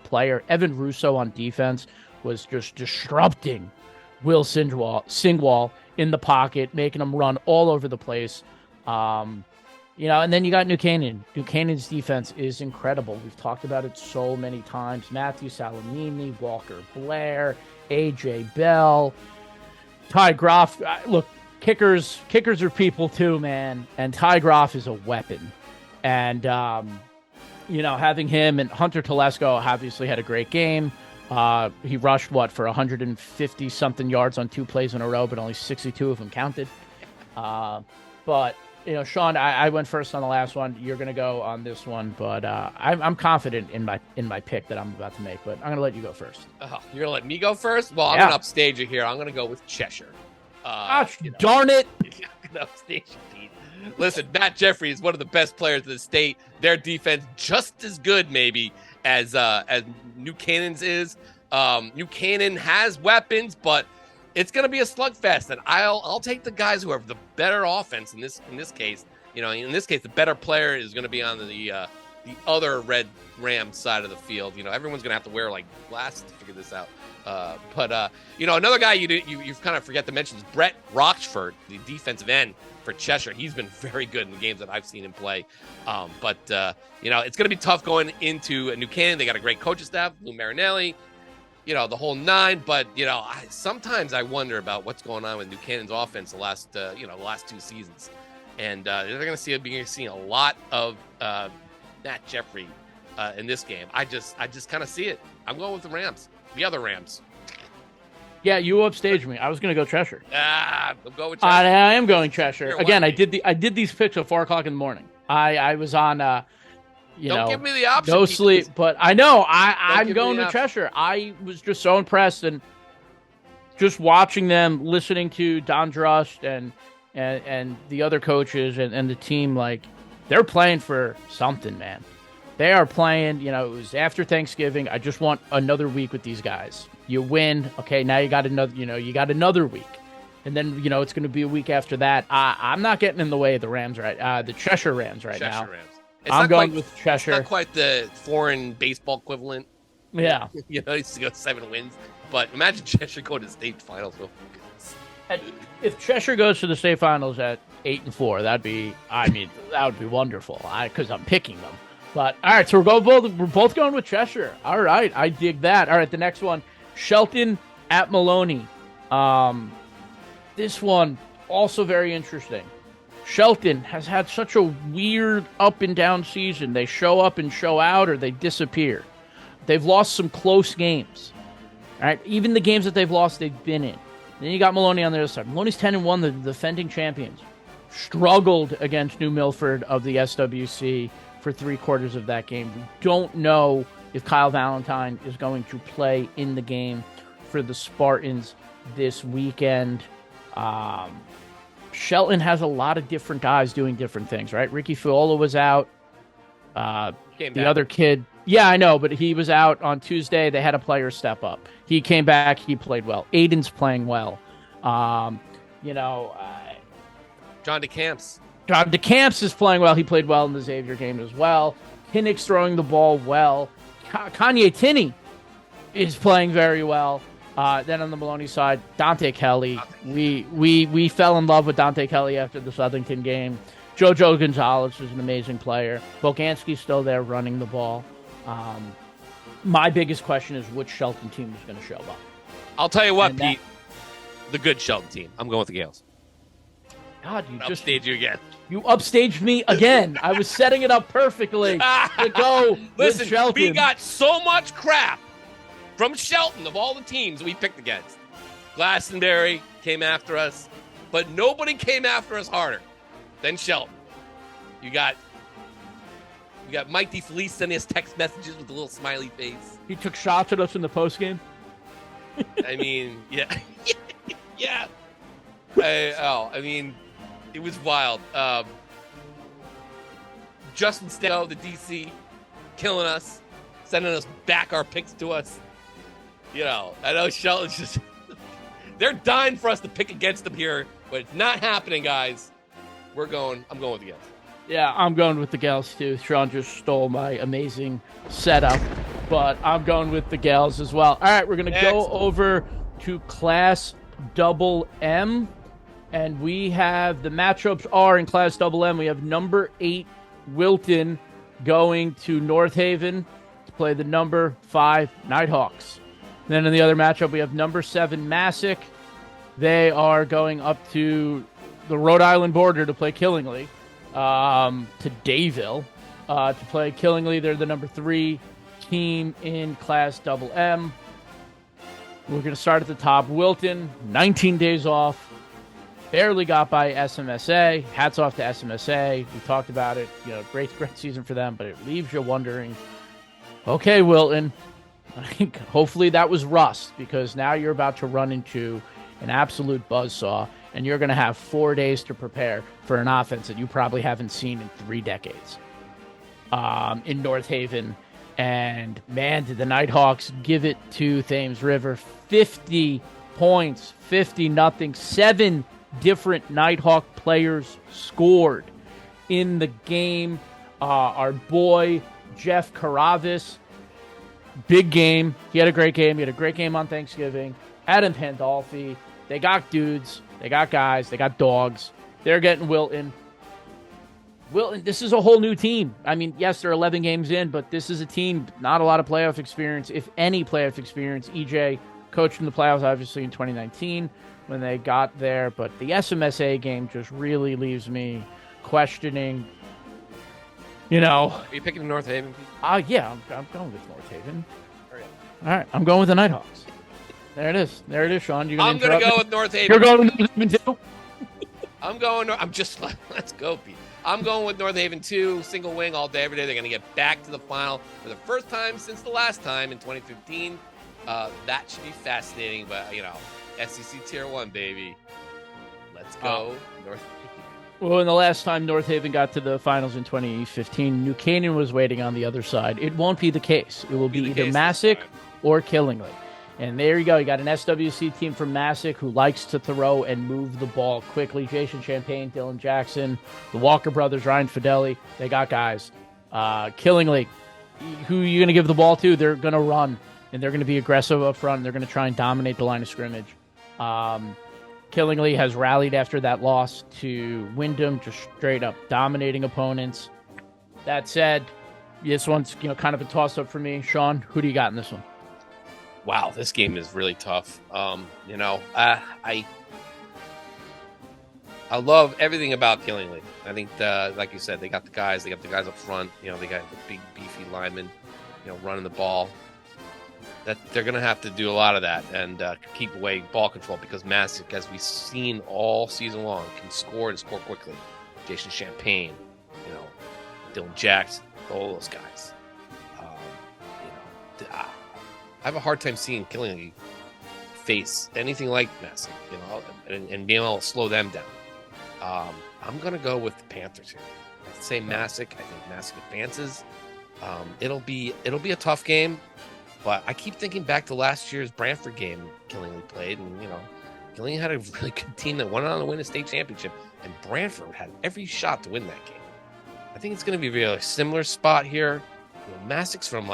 player. Evan Russo on defense was just disrupting Will Singwall in the pocket, making him run all over the place. And then you got New Canaan. New Canaan's defense is incredible. We've talked about it so many times. Matthew Salamini, Walker Blair, A.J. Bell, Ty Groff. Look, kickers are people too, man. And Ty Groff is a weapon. And, having him and Hunter Telesco obviously had a great game. He rushed, for 150-something yards on 2 plays in a row, but only 62 of them counted. Sean, I went first on the last one. You're going to go on this one, but I'm confident in my pick that I'm about to make. But I'm going to let you go first. Oh, you're going to let me go first? Well, I'm going to upstage you here. I'm going to go with Cheshire. Darn it! I'm going to upstage you, Pete. Listen, Matt Jeffrey is one of the best players in the state. Their defense just as good, maybe, as New Canaan's is. New Canaan has weapons, but it's going to be a slugfest, and I'll take the guys who have the better offense in this case. In this case, the better player is going to be on the other Red Ram side of the field. Everyone's going to have to wear glasses to figure this out. Another guy you kind of forget to mention is Brett Rochford, the defensive end for Cheshire. He's been very good in the games that I've seen him play. It's going to be tough going into New Canaan. They got a great coaching staff, Lou Marinelli. The whole 9, but sometimes I wonder about what's going on with New Canaan's offense the last 2 seasons, and they're going to be seeing a lot of Matt Jeffrey in this game. I just kind of see it. I'm going with the Rams, the other Rams. Yeah, you upstaged me. I was going to go Cheshire. I'll go with Cheshire. I am going Cheshire again. I did these picks at 4:00 in the morning. I was on. Don't give me the option. No sleep, but I know I'm going to Cheshire. I was just so impressed, and just watching them, listening to Don Drust and the other coaches and the team, they're playing for something, man. They are playing. It was after Thanksgiving. I just want another week with these guys. You win, okay? Now you got another. You got another week, and then it's going to be a week after that. I'm not getting in the way of the Rams the Cheshire Rams now. Cheshire Rams. I'm going with Cheshire. It's not quite the foreign baseball equivalent. Yeah. It's to go 7 wins. But imagine Cheshire going to the state finals. If Cheshire goes to the state finals at 8-4, that would be wonderful. Because I'm picking them. But all right, so we're both going with Cheshire. All right, I dig that. All right, the next one, Shelton at Maloney. This one also very interesting. Shelton has had such a weird up and down season. They show up and show out, or they disappear. They've lost some close games. All right, even the games that they've lost, they've been in. Then you got Maloney on the other side. Maloney's 10-1, the defending champions. Struggled against New Milford of the SWC for 3/4 of that game. We don't know if Kyle Valentine is going to play in the game for the Spartans this weekend. Shelton has a lot of different guys doing different things, right? Ricky Fiola was out. The other kid, yeah, I know, but he was out on Tuesday. They had a player step up. He came back. He played well. Aiden's playing well. John DeCamps. John DeCamps is playing well. He played well in the Xavier game as well. Kinnick's throwing the ball well. Kanye Tinney is playing very well. Then on the Maloney side, Dante Kelly. We fell in love with Dante Kelly after the Southington game. JoJo Gonzalez is an amazing player. Boganski's still there running the ball. My biggest question is which Shelton team is going to show up. I'll tell you what, Pete. The good Shelton team. I'm going with the Gales. God, you just upstaged you again. You upstaged me again. I was setting it up perfectly to go Listen, with Shelton. We got so much crap from Shelton of all the teams we picked against. Glastonbury came after us, but nobody came after us harder than Shelton. You got Mike DeFelice sending us text messages with a little smiley face. He took shots at us in the postgame. I mean, yeah. Yeah. I mean, it was wild. Justin Steno, the DC, killing us, sending us back our picks to us. I know Shelton's just... they're dying for us to pick against them here, but it's not happening, guys. I'm going with the Gales. Yeah, I'm going with the Gales, too. Sean just stole my amazing setup, but I'm going with the Gales as well. All right, we're going to go over to Class Double M, and we have the matchups are in Class Double M. We have number 8 Wilton going to North Haven to play the number 5 Nighthawks. Then in the other matchup, we have number 7 Massac. They are going up to the Rhode Island border to play Killingly, to Dayville to play Killingly. They're the number 3 team in Class Double M. We're going to start at the top. Wilton, 19 days off. Barely got by SMSA. Hats off to SMSA. We talked about it. Great season for them, but it leaves you wondering, okay, Wilton, I think hopefully that was rust, because now you're about to run into an absolute buzzsaw, and you're going to have 4 days to prepare for an offense that you probably haven't seen in 3 decades in North Haven. And, man, did the Nighthawks give it to Thames River. 50 points, 50-0. 7 different Nighthawk players scored in the game. Our boy, Jeff Karavis, big game. He had a great game. He had a great game on Thanksgiving. Adam Pandolfi. They got dudes. They got guys. They got dogs. They're getting Wilton. Wilton, this is a whole new team. I mean, yes, they're 11 games in, but this is a team, not a lot of playoff experience, if any playoff experience. EJ coached in the playoffs, obviously, in 2019 when they got there. But the SMSA game just really leaves me questioning, Are you picking North Haven? Yeah, I'm going with North Haven. All right, I'm going with the Nighthawks. There it is, Sean. I'm going to go with North Haven. You're going with North Haven, too? Let's go, Pete. I'm going with North Haven 2, single wing all day, every day. They're going to get back to the final for the first time since the last time in 2015. That should be fascinating, but, SEC Tier 1, baby. Let's go, North Haven. Well, and the last time North Haven got to the finals in 2015, New Canaan was waiting on the other side. It won't be the case. It will be either Massac or Killingly. And there you go. You got an SWC team from Massac who likes to throw and move the ball quickly. Jason Champagne, Dylan Jackson, the Walker brothers, Ryan Fideli. They got guys. Killingly, who are you going to give the ball to? They're going to run, and they're going to be aggressive up front, and they're going to try and dominate the line of scrimmage. Killingly has rallied after that loss to Wyndham, just straight up dominating opponents. That said, this one's kind of a toss-up for me. Sean, who do you got in this one? Wow, this game is really tough. I love everything about Killingly. I think, like you said, they got the guys. They got the guys up front. They got the big, beefy linemen, running the ball. that they're going to have to do a lot of that and keep away ball control because Masick, as we've seen all season long, can score and score quickly. Jason Champagne, Dylan Jackson, all those guys. I have a hard time seeing Killingley face anything like Masick, and being able to slow them down. I'm going to go with the Panthers here. I'd say Masick. I think Masick advances. It'll be a tough game, but I keep thinking back to last year's Brantford game Killingley played, and Killingley had a really good team that went on to win a state championship, and Brantford had every shot to win that game. I think it's going to be a really similar spot here. Masick's from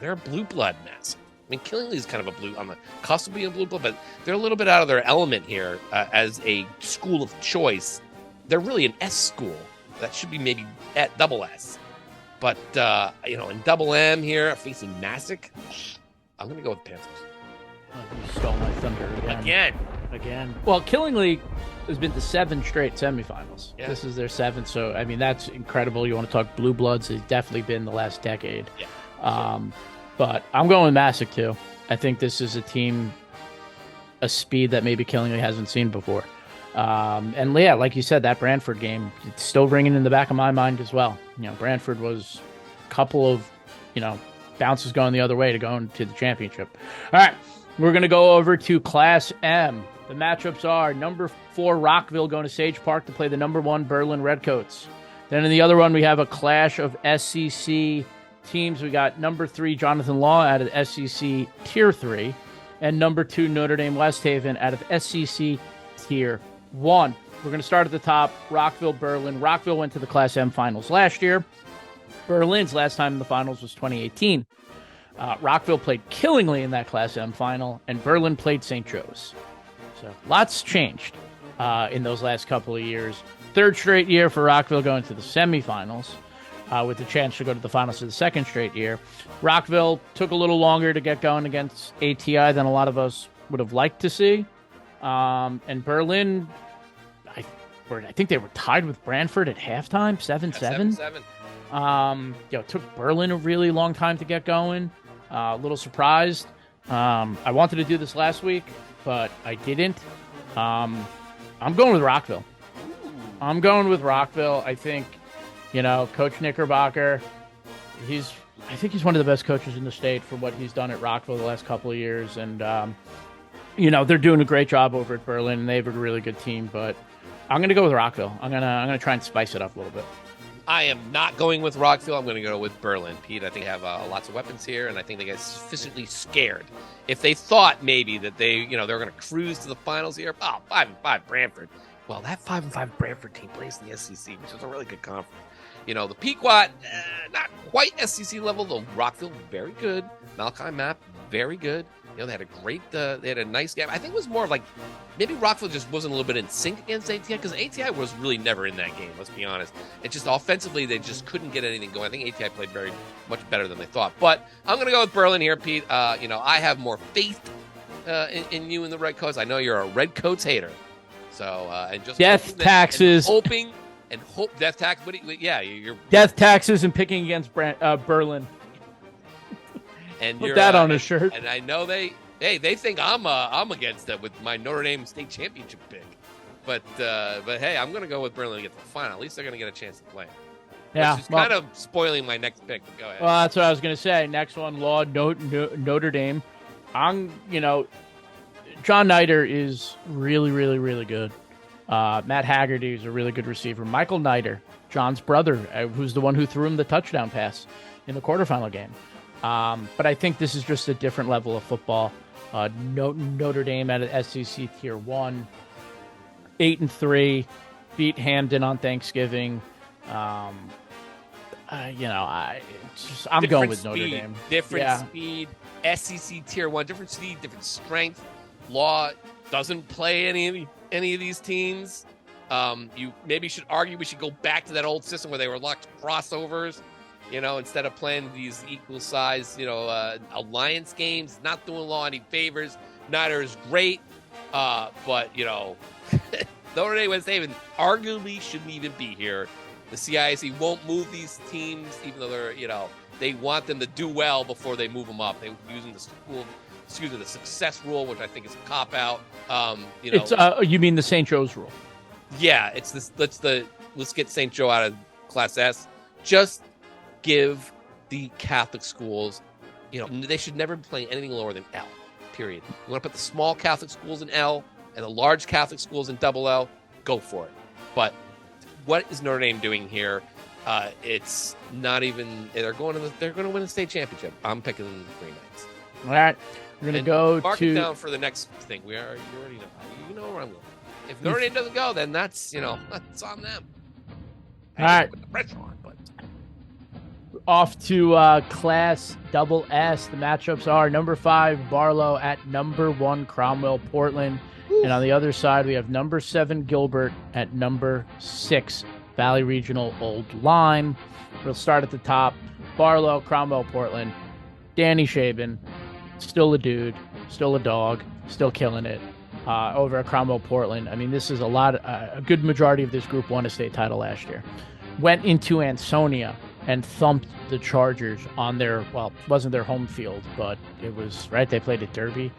they're a blue blood Masick. I mean, Killingley's kind of a blue on the cusp of being a blue blood, but they're a little bit out of their element here as a school of choice. They're really an S school. That should be maybe at double S. But, in double M here, facing Masick, I'm going to go with Panthers. Oh, you stole my thunder Again. Well, Killingley has been to 7 straight semifinals. Yeah. This is their 7th, so, I mean, that's incredible. You want to talk blue bloods, it's definitely been the last decade. Yeah. But I'm going with Masick, too. I think this is a speed that maybe Killingley hasn't seen before. And yeah, like you said, that Brantford game, it's still ringing in the back of my mind as well. Brantford was a couple of, bounces going the other way to go into the championship. All right, we're going to go over to Class M. The matchups are number 4 Rockville going to Sage Park to play the number 1 Berlin Redcoats. Then in the other one, we have a clash of SEC teams. We got number 3 Jonathan Law out of SEC Tier 3 and number 2 Notre Dame West Haven out of SEC Tier 1. We're going to start at the top. Rockville, Berlin. Rockville went to the Class M finals last year. Berlin's last time in the finals was 2018. Rockville played Killingley in that Class M final, and Berlin played St. Joe's. So lots changed in those last couple of years. 3rd straight year for Rockville going to the semifinals with the chance to go to the finals for the 2nd straight year. Rockville took a little longer to get going against ATI than a lot of us would have liked to see. And Berlin, I think they were tied with Brantford at halftime, 7-7. 7-7. Took Berlin a really long time to get going. A little surprised. I wanted to do this last week, but I didn't. I'm going with Rockville. I think, Coach Knickerbocker, I think he's one of the best coaches in the state for what he's done at Rockville the last couple of years. And, they're doing a great job over at Berlin, and they have a really good team, but I'm going to go with Rockville. I'm going to try and spice it up a little bit. I am not going with Rockville. I'm going to go with Berlin, Pete. I think they have lots of weapons here, and I think they get sufficiently scared. If they thought maybe that they're going to cruise to the finals here, 5-5 Brantford. Well, that 5-5 Brantford team plays in the SEC, which is a really good conference. The Pequot, not quite SEC level, though Rockville, very good. Malachi Mapp, very good. They had they had a nice game. I think it was more of like maybe Rockville just wasn't a little bit in sync against ATI because ATI was really never in that game, let's be honest. It just offensively, they just couldn't get anything going. I think ATI played very much better than they thought. But I'm going to go with Berlin here, Pete. I have more faith in you in the Redcoats. I know you're a Redcoats hater. So, and just death taxes. And hope death tax. You're death taxes and picking against Berlin. And put that on a shirt. And I know they think I'm against that with my Notre Dame state championship pick. But hey, I'm going to go with Berlin to get to the final. At least they're going to get a chance to play. Yeah, which is kind of spoiling my next pick. But go ahead. Well, that's what I was going to say. Next one, Law Notre Dame. John Nider is really, really, really good. Matt Haggerty is a really good receiver. Michael Nider, John's brother, who's the one who threw him the touchdown pass in the quarterfinal game. But I think this is just a different level of football. Notre Dame at SEC Tier 1, 8-3, beat Hamden on Thanksgiving. I'm going with Notre Dame. Different speed, SEC Tier 1, different speed, different strength. Law doesn't play any of these teams. You maybe should argue we should go back to that old system where they were locked crossovers. Instead of playing these equal size, alliance games, not doing Law any favors. Nider is great, but Notre Dame West Haven arguably shouldn't even be here. The CIAC won't move these teams, even though they're they want them to do well before they move them up. They're using the success rule, which I think is a cop out. It's you mean the St. Joe's rule? Yeah, it's this. Let's get St. Joe out of Class S. Just give the Catholic schools, they should never be playing anything lower than L. Period. You want to put the small Catholic schools in L and the large Catholic schools in double L? Go for it. But what is Notre Dame doing here? It's not even. They're going to win the state championship. I'm picking the Green Knights. All right, we're going to go mark it down for the next thing. You already know. You know where I'm going. If Notre Dame doesn't go, then that's that's on them. All right. Put the pressure on, but off to Class Double S. The matchups are number 5 Barlow at number 1 Cromwell Portland, and on the other side we have number 7 Gilbert at number 6 Valley Regional Old Lyme. We'll start at the top. Barlow, Cromwell Portland. Danny Shaben, still a dude, still a dog, still killing it. Over at Cromwell Portland. I mean, this is a good majority of this group won a state title last year. Went into Ansonia and thumped the Chargers on their, wasn't their home field, but it was, right? They played at Derby.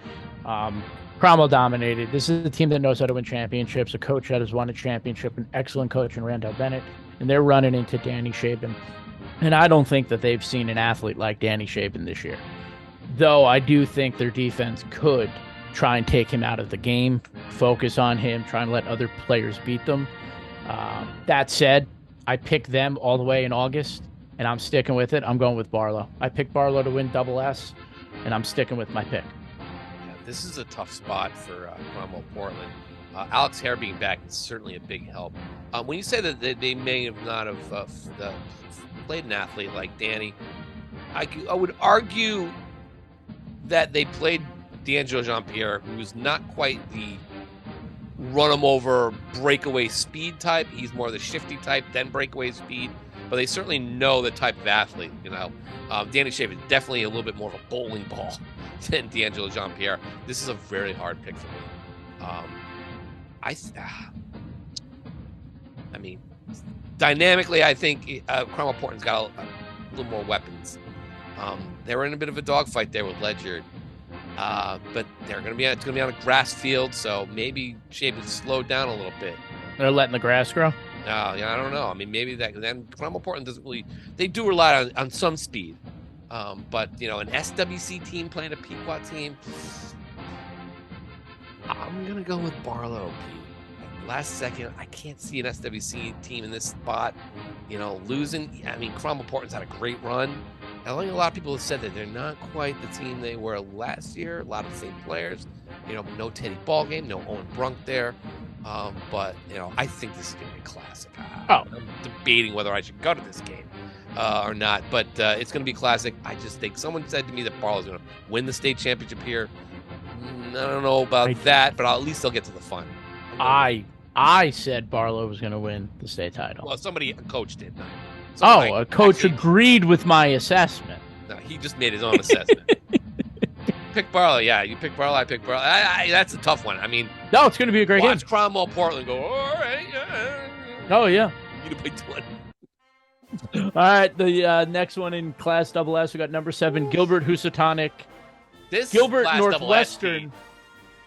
Cromwell dominated. This is a team that knows how to win championships, a coach that has won a championship, an excellent coach in Randall Bennett, and they're running into Danny Shaben. And I don't think that they've seen an athlete like Danny Shaben this year. Though I do think their defense could try and take him out of the game, focus on him, try and let other players beat them. That said, I picked them all the way in August, and I'm sticking with it. I'm going with Barlow. I picked Barlow to win double S, and I'm sticking with my pick. Yeah, this is a tough spot for Cromwell Portland. Alex Hare being back is certainly a big help. When you say that they may have not have played an athlete like Danny, I would argue that they played D'Angelo Jean-Pierre, who's not quite the run-em-over breakaway speed type. He's more the shifty type than breakaway speed, but they certainly know the type of athlete. Danny Shaven is definitely a little bit more of a bowling ball than D'Angelo Jean-Pierre. This is a very hard pick for me. I mean, dynamically, I think Cromwell Portland's got a little more weapons. They were in a bit of a dogfight there with Ledyard. But it's going to be on a grass field, so maybe Shaben's slowed down a little bit. They're letting the grass grow? I don't know. I mean, maybe that. Then Cromwell Portland doesn't really. They do rely on some speed, but an SWC team playing a Pequot team. I'm gonna go with Barlow. Pete. Last second, I can't see an SWC team in this spot. Losing. I mean, Cromwell Portland's had a great run. I think a lot of people have said that they're not quite the team they were last year. A lot of the same players. No Teddy Ballgame, no Owen Brunk there. But I think this is going to be a classic. I'm debating whether I should go to this game or not. But it's going to be classic. I just think someone said to me that Barlow's going to win the state championship here. I don't know about that, but at least they'll get to the fun. I said Barlow was going to win the state title. Well, a coach did. A coach agreed with my assessment. No, he just made his own assessment. Pick Barlow, yeah. You pick Barlow, I pick Barlow. That's a tough one. I mean, no, it's going to be a great game. Watch Cromwell Portland go, all right, yeah. Oh, yeah. You picked one. All right, the next one in Class Double S, we got number 7, Gilbert Housatonic. Gilbert Northwestern.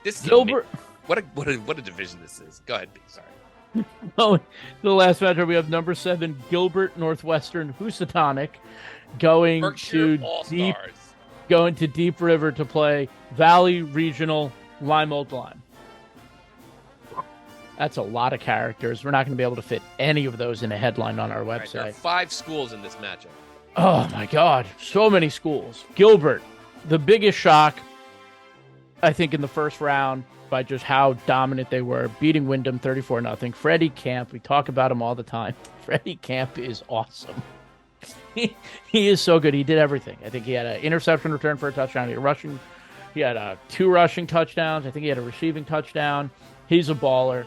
This is Gilbert. What a division this is. Go ahead, Pete. Sorry. Oh, the last matchup we have number 7 Gilbert Northwestern Housatonic going Berkshire to Deep River to play Valley Regional Lime Old Lyme. That's a lot of characters. We're not going to be able to fit any of those in a headline on our website. Right, there are 5 schools in this matchup. Oh my God, so many schools. Gilbert, the biggest shock, I think, in the first round, by just how dominant they were, beating Wyndham 34-0. Freddie Camp, we talk about him all the time. Freddie Camp is awesome. He is so good. He did everything. I think he had an interception return for a touchdown. He had 2 rushing touchdowns. I think he had a receiving touchdown. He's a baller.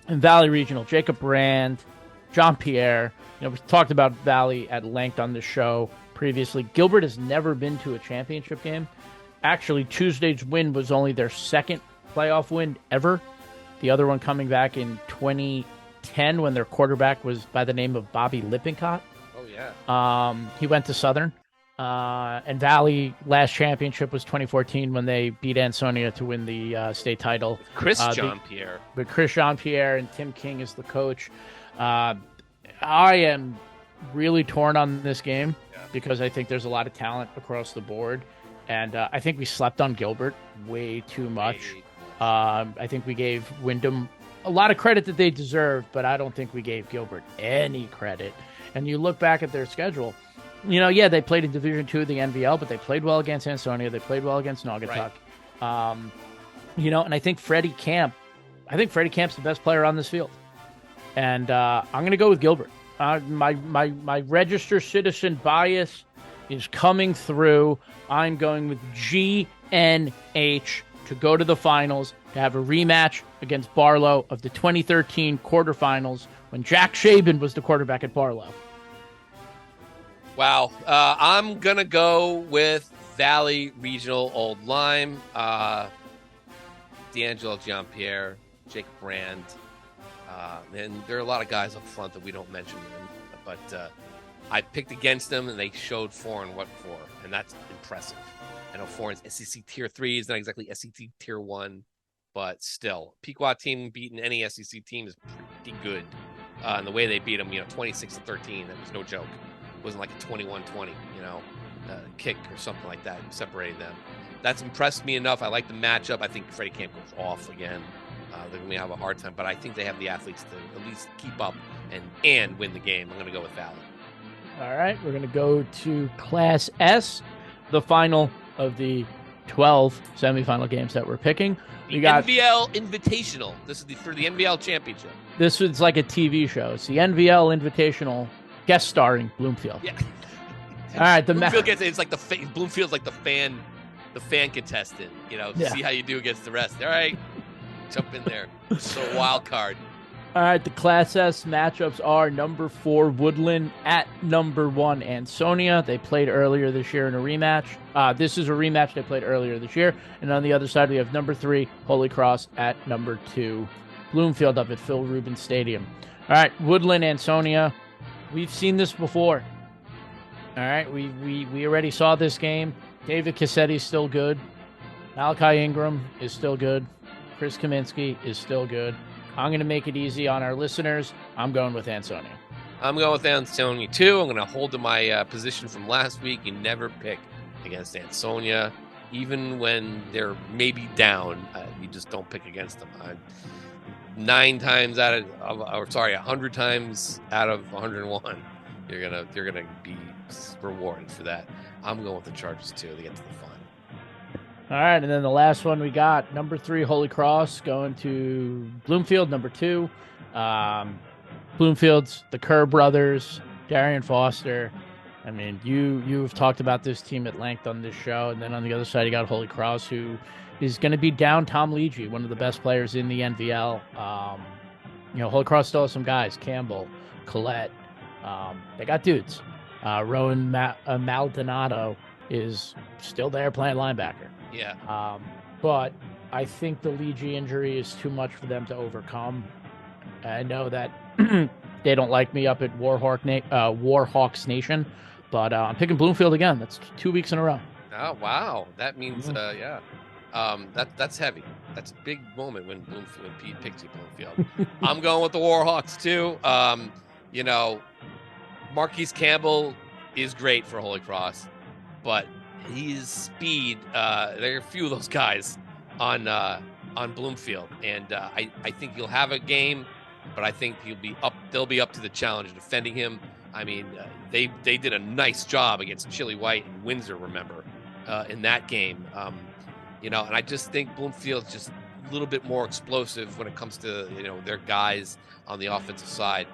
And Valley Regional, Jacob Brand, Jean-Pierre. We talked about Valley at length on the show previously. Gilbert has never been to a championship game. Actually, Tuesday's win was only their second playoff win ever. The other one coming back in 2010 when their quarterback was by the name of Bobby Lippincott. Oh, yeah. He went to Southern. And Valley last championship was 2014 when they beat Ansonia to win the state title. Chris Jean-Pierre. But Chris Jean-Pierre and Tim King is the coach. I am really torn on this game because I think there's a lot of talent across the board. And I think we slept on Gilbert way too much. I think we gave Wyndham a lot of credit that they deserved, but I don't think we gave Gilbert any credit. And you look back at their schedule, they played in Division II of the NVL, but they played well against Ansonia. They played well against Naugatuck. Right. And I think Freddie Camp's the best player on this field. And I'm going to go with Gilbert. My registered citizen bias is coming through. I'm going with GNH to go to the finals, to have a rematch against Barlow of the 2013 quarterfinals when Jack Shaban was the quarterback at Barlow. Wow. I'm going to go with Valley Regional Old Lyme, D'Angelo Jean-Pierre, Jacob Brand. And there are a lot of guys up front that we don't mention, but I picked against them, and they showed Foreign what for, and that's impressive. I know Foreign's SEC Tier 3 is not exactly SEC Tier 1, but still. Pequot team beating any SEC team is pretty good. And the way they beat them, 26-13, that was no joke. It wasn't like a 21-20, kick or something like that, separating them. That's impressed me enough. I like the matchup. I think Freddie Camp goes off again. They're going to have a hard time, but I think they have the athletes to at least keep up and win the game. I'm going to go with Valley. All right, we're going to go to Class S, the final of the 12 semifinal games that we're picking. We got NVL Invitational. This is for the NVL Championship. This is like a TV show. It's the NVL Invitational, guest starring Bloomfield. Yeah. All right, Bloomfield it's like Bloomfield's like the fan contestant. See how you do against the rest. All right, jump in there. So wild card. All right, the Class S matchups are number 4 Woodland at number 1 Ansonia. They played earlier this year in a rematch. This is a rematch they played earlier this year. And on the other side, we have number 3 Holy Cross at number 2 Bloomfield up at Phil Rubin Stadium. All right, Woodland, Ansonia. We've seen this before. All right, we already saw this game. David Cassetti's still good. Malachi Ingram is still good. Chris Kaminsky is still good. I'm going to make it easy on our listeners. I'm going with Ansonia. I'm going with Ansonia, too. I'm going to hold to my position from last week. You never pick against Ansonia. Even when they're maybe down, you just don't pick against them. 100 times out of 101, you're gonna be rewarded for that. I'm going with the Chargers, too. They get to the final. All right, and then the last one we got, number 3 Holy Cross going to Bloomfield, number 2. Bloomfield's the Kerr brothers, Darian Foster. I mean, you've talked about this team at length on this show, and then on the other side you got Holy Cross, who is going to be down Tom Leegee, one of the best players in the NVL. Holy Cross still has some guys, Campbell, Collette. They got dudes. Rowan Maldonado is still there playing linebacker. Yeah. But I think the Leegee injury is too much for them to overcome. I know that they don't like me up at Warhawks Nation, but I'm picking Bloomfield again. That's 2 weeks in a row. Oh, wow. That means, that's heavy. That's a big moment when Pete picks you Bloomfield. I'm going with the Warhawks, too. Marquise Campbell is great for Holy Cross, but his speed, there are a few of those guys on Bloomfield, and I think he'll have a game, but I think they'll be up to the challenge of defending him. I mean, they did a nice job against Chili White and Windsor, remember, in that game. And I just think Bloomfield's just a little bit more explosive when it comes to their guys on the offensive side.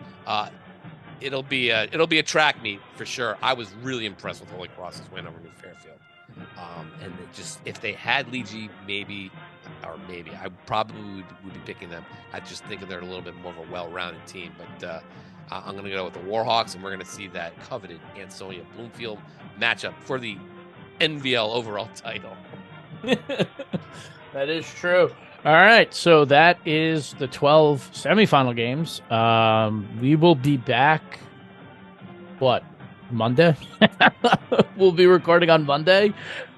It'll be a track meet for sure. I was really impressed with Holy Cross's win over New Fairfield. And if they had Leegee, maybe I probably would be picking them. I just think they're a little bit more of a well-rounded team. But I'm going to go with the Warhawks, and we're going to see that coveted Ansonia Bloomfield matchup for the NVL overall title. That is true. All right, so that is the 12 semifinal games. We will be back, Monday. We'll be recording on Monday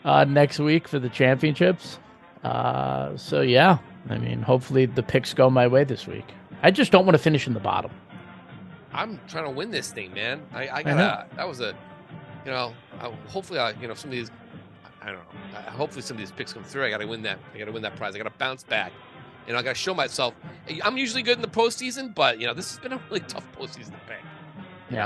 next week for the championships. So yeah, I mean, hopefully the picks go my way this week. I just don't want to finish in the bottom. I'm trying to win this thing, man. I know. gotta. That was a, hopefully, some of these. I don't know. Hopefully, some of these picks come through. I gotta win that. I gotta win that prize. I gotta bounce back. I gotta show myself. I'm usually good in the postseason, but this has been a really tough postseason to pick. We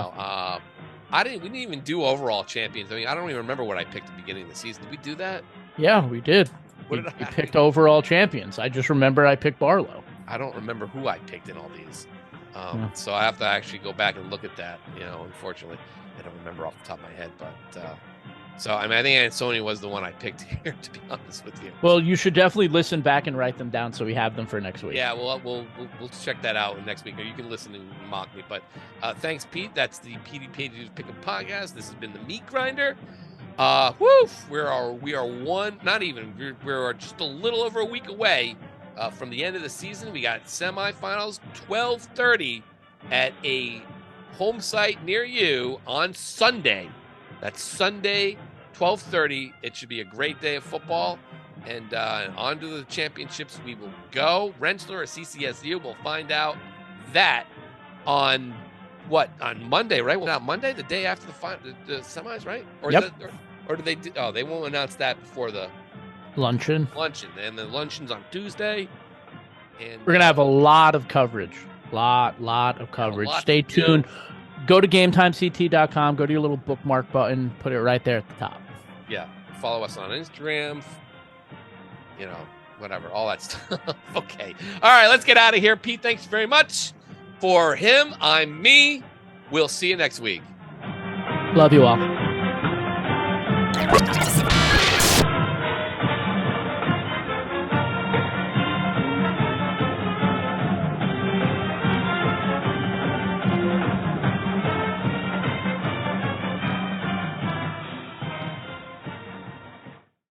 didn't even do overall champions. I mean, I don't even remember what I picked at the beginning of the season. Did we do that? Yeah, we did. What did we picked overall champions. I just remember I picked Barlow. I don't remember who I picked in all these. So I have to actually go back and look at that. Unfortunately, I don't remember off the top of my head. But so I mean, I think Ansonia was the one I picked here. To be honest with you. Well, you should definitely listen back and write them down so we have them for next week. Yeah, we'll check that out next week, or you can listen and mock me. But thanks, Pete. That's the Petey Pick 'em podcast. This has been the Meat Grinder. We are one. Not even. We're just a little over a week away from the end of the season. We got semifinals 12:30 at a home site near you on Sunday. That's Sunday, 12:30. It should be a great day of football. And on to the championships we will go. Rensselaer or CCSU, we'll find out that on Monday, right? Well, not Monday, the day after the semis, right? Or yep. Or do they? They won't announce that before the luncheon. And the luncheon's on Tuesday. And we're gonna have a lot of coverage. Lot of coverage. Stay tuned. Go to GameTimeCT.com. Go to your little bookmark button. Put it right there at the top. Yeah. Follow us on Instagram. Whatever. All that stuff. Okay. All right. Let's get out of here. Pete, thanks very much. For him, I'm me. We'll see you next week. Love you all.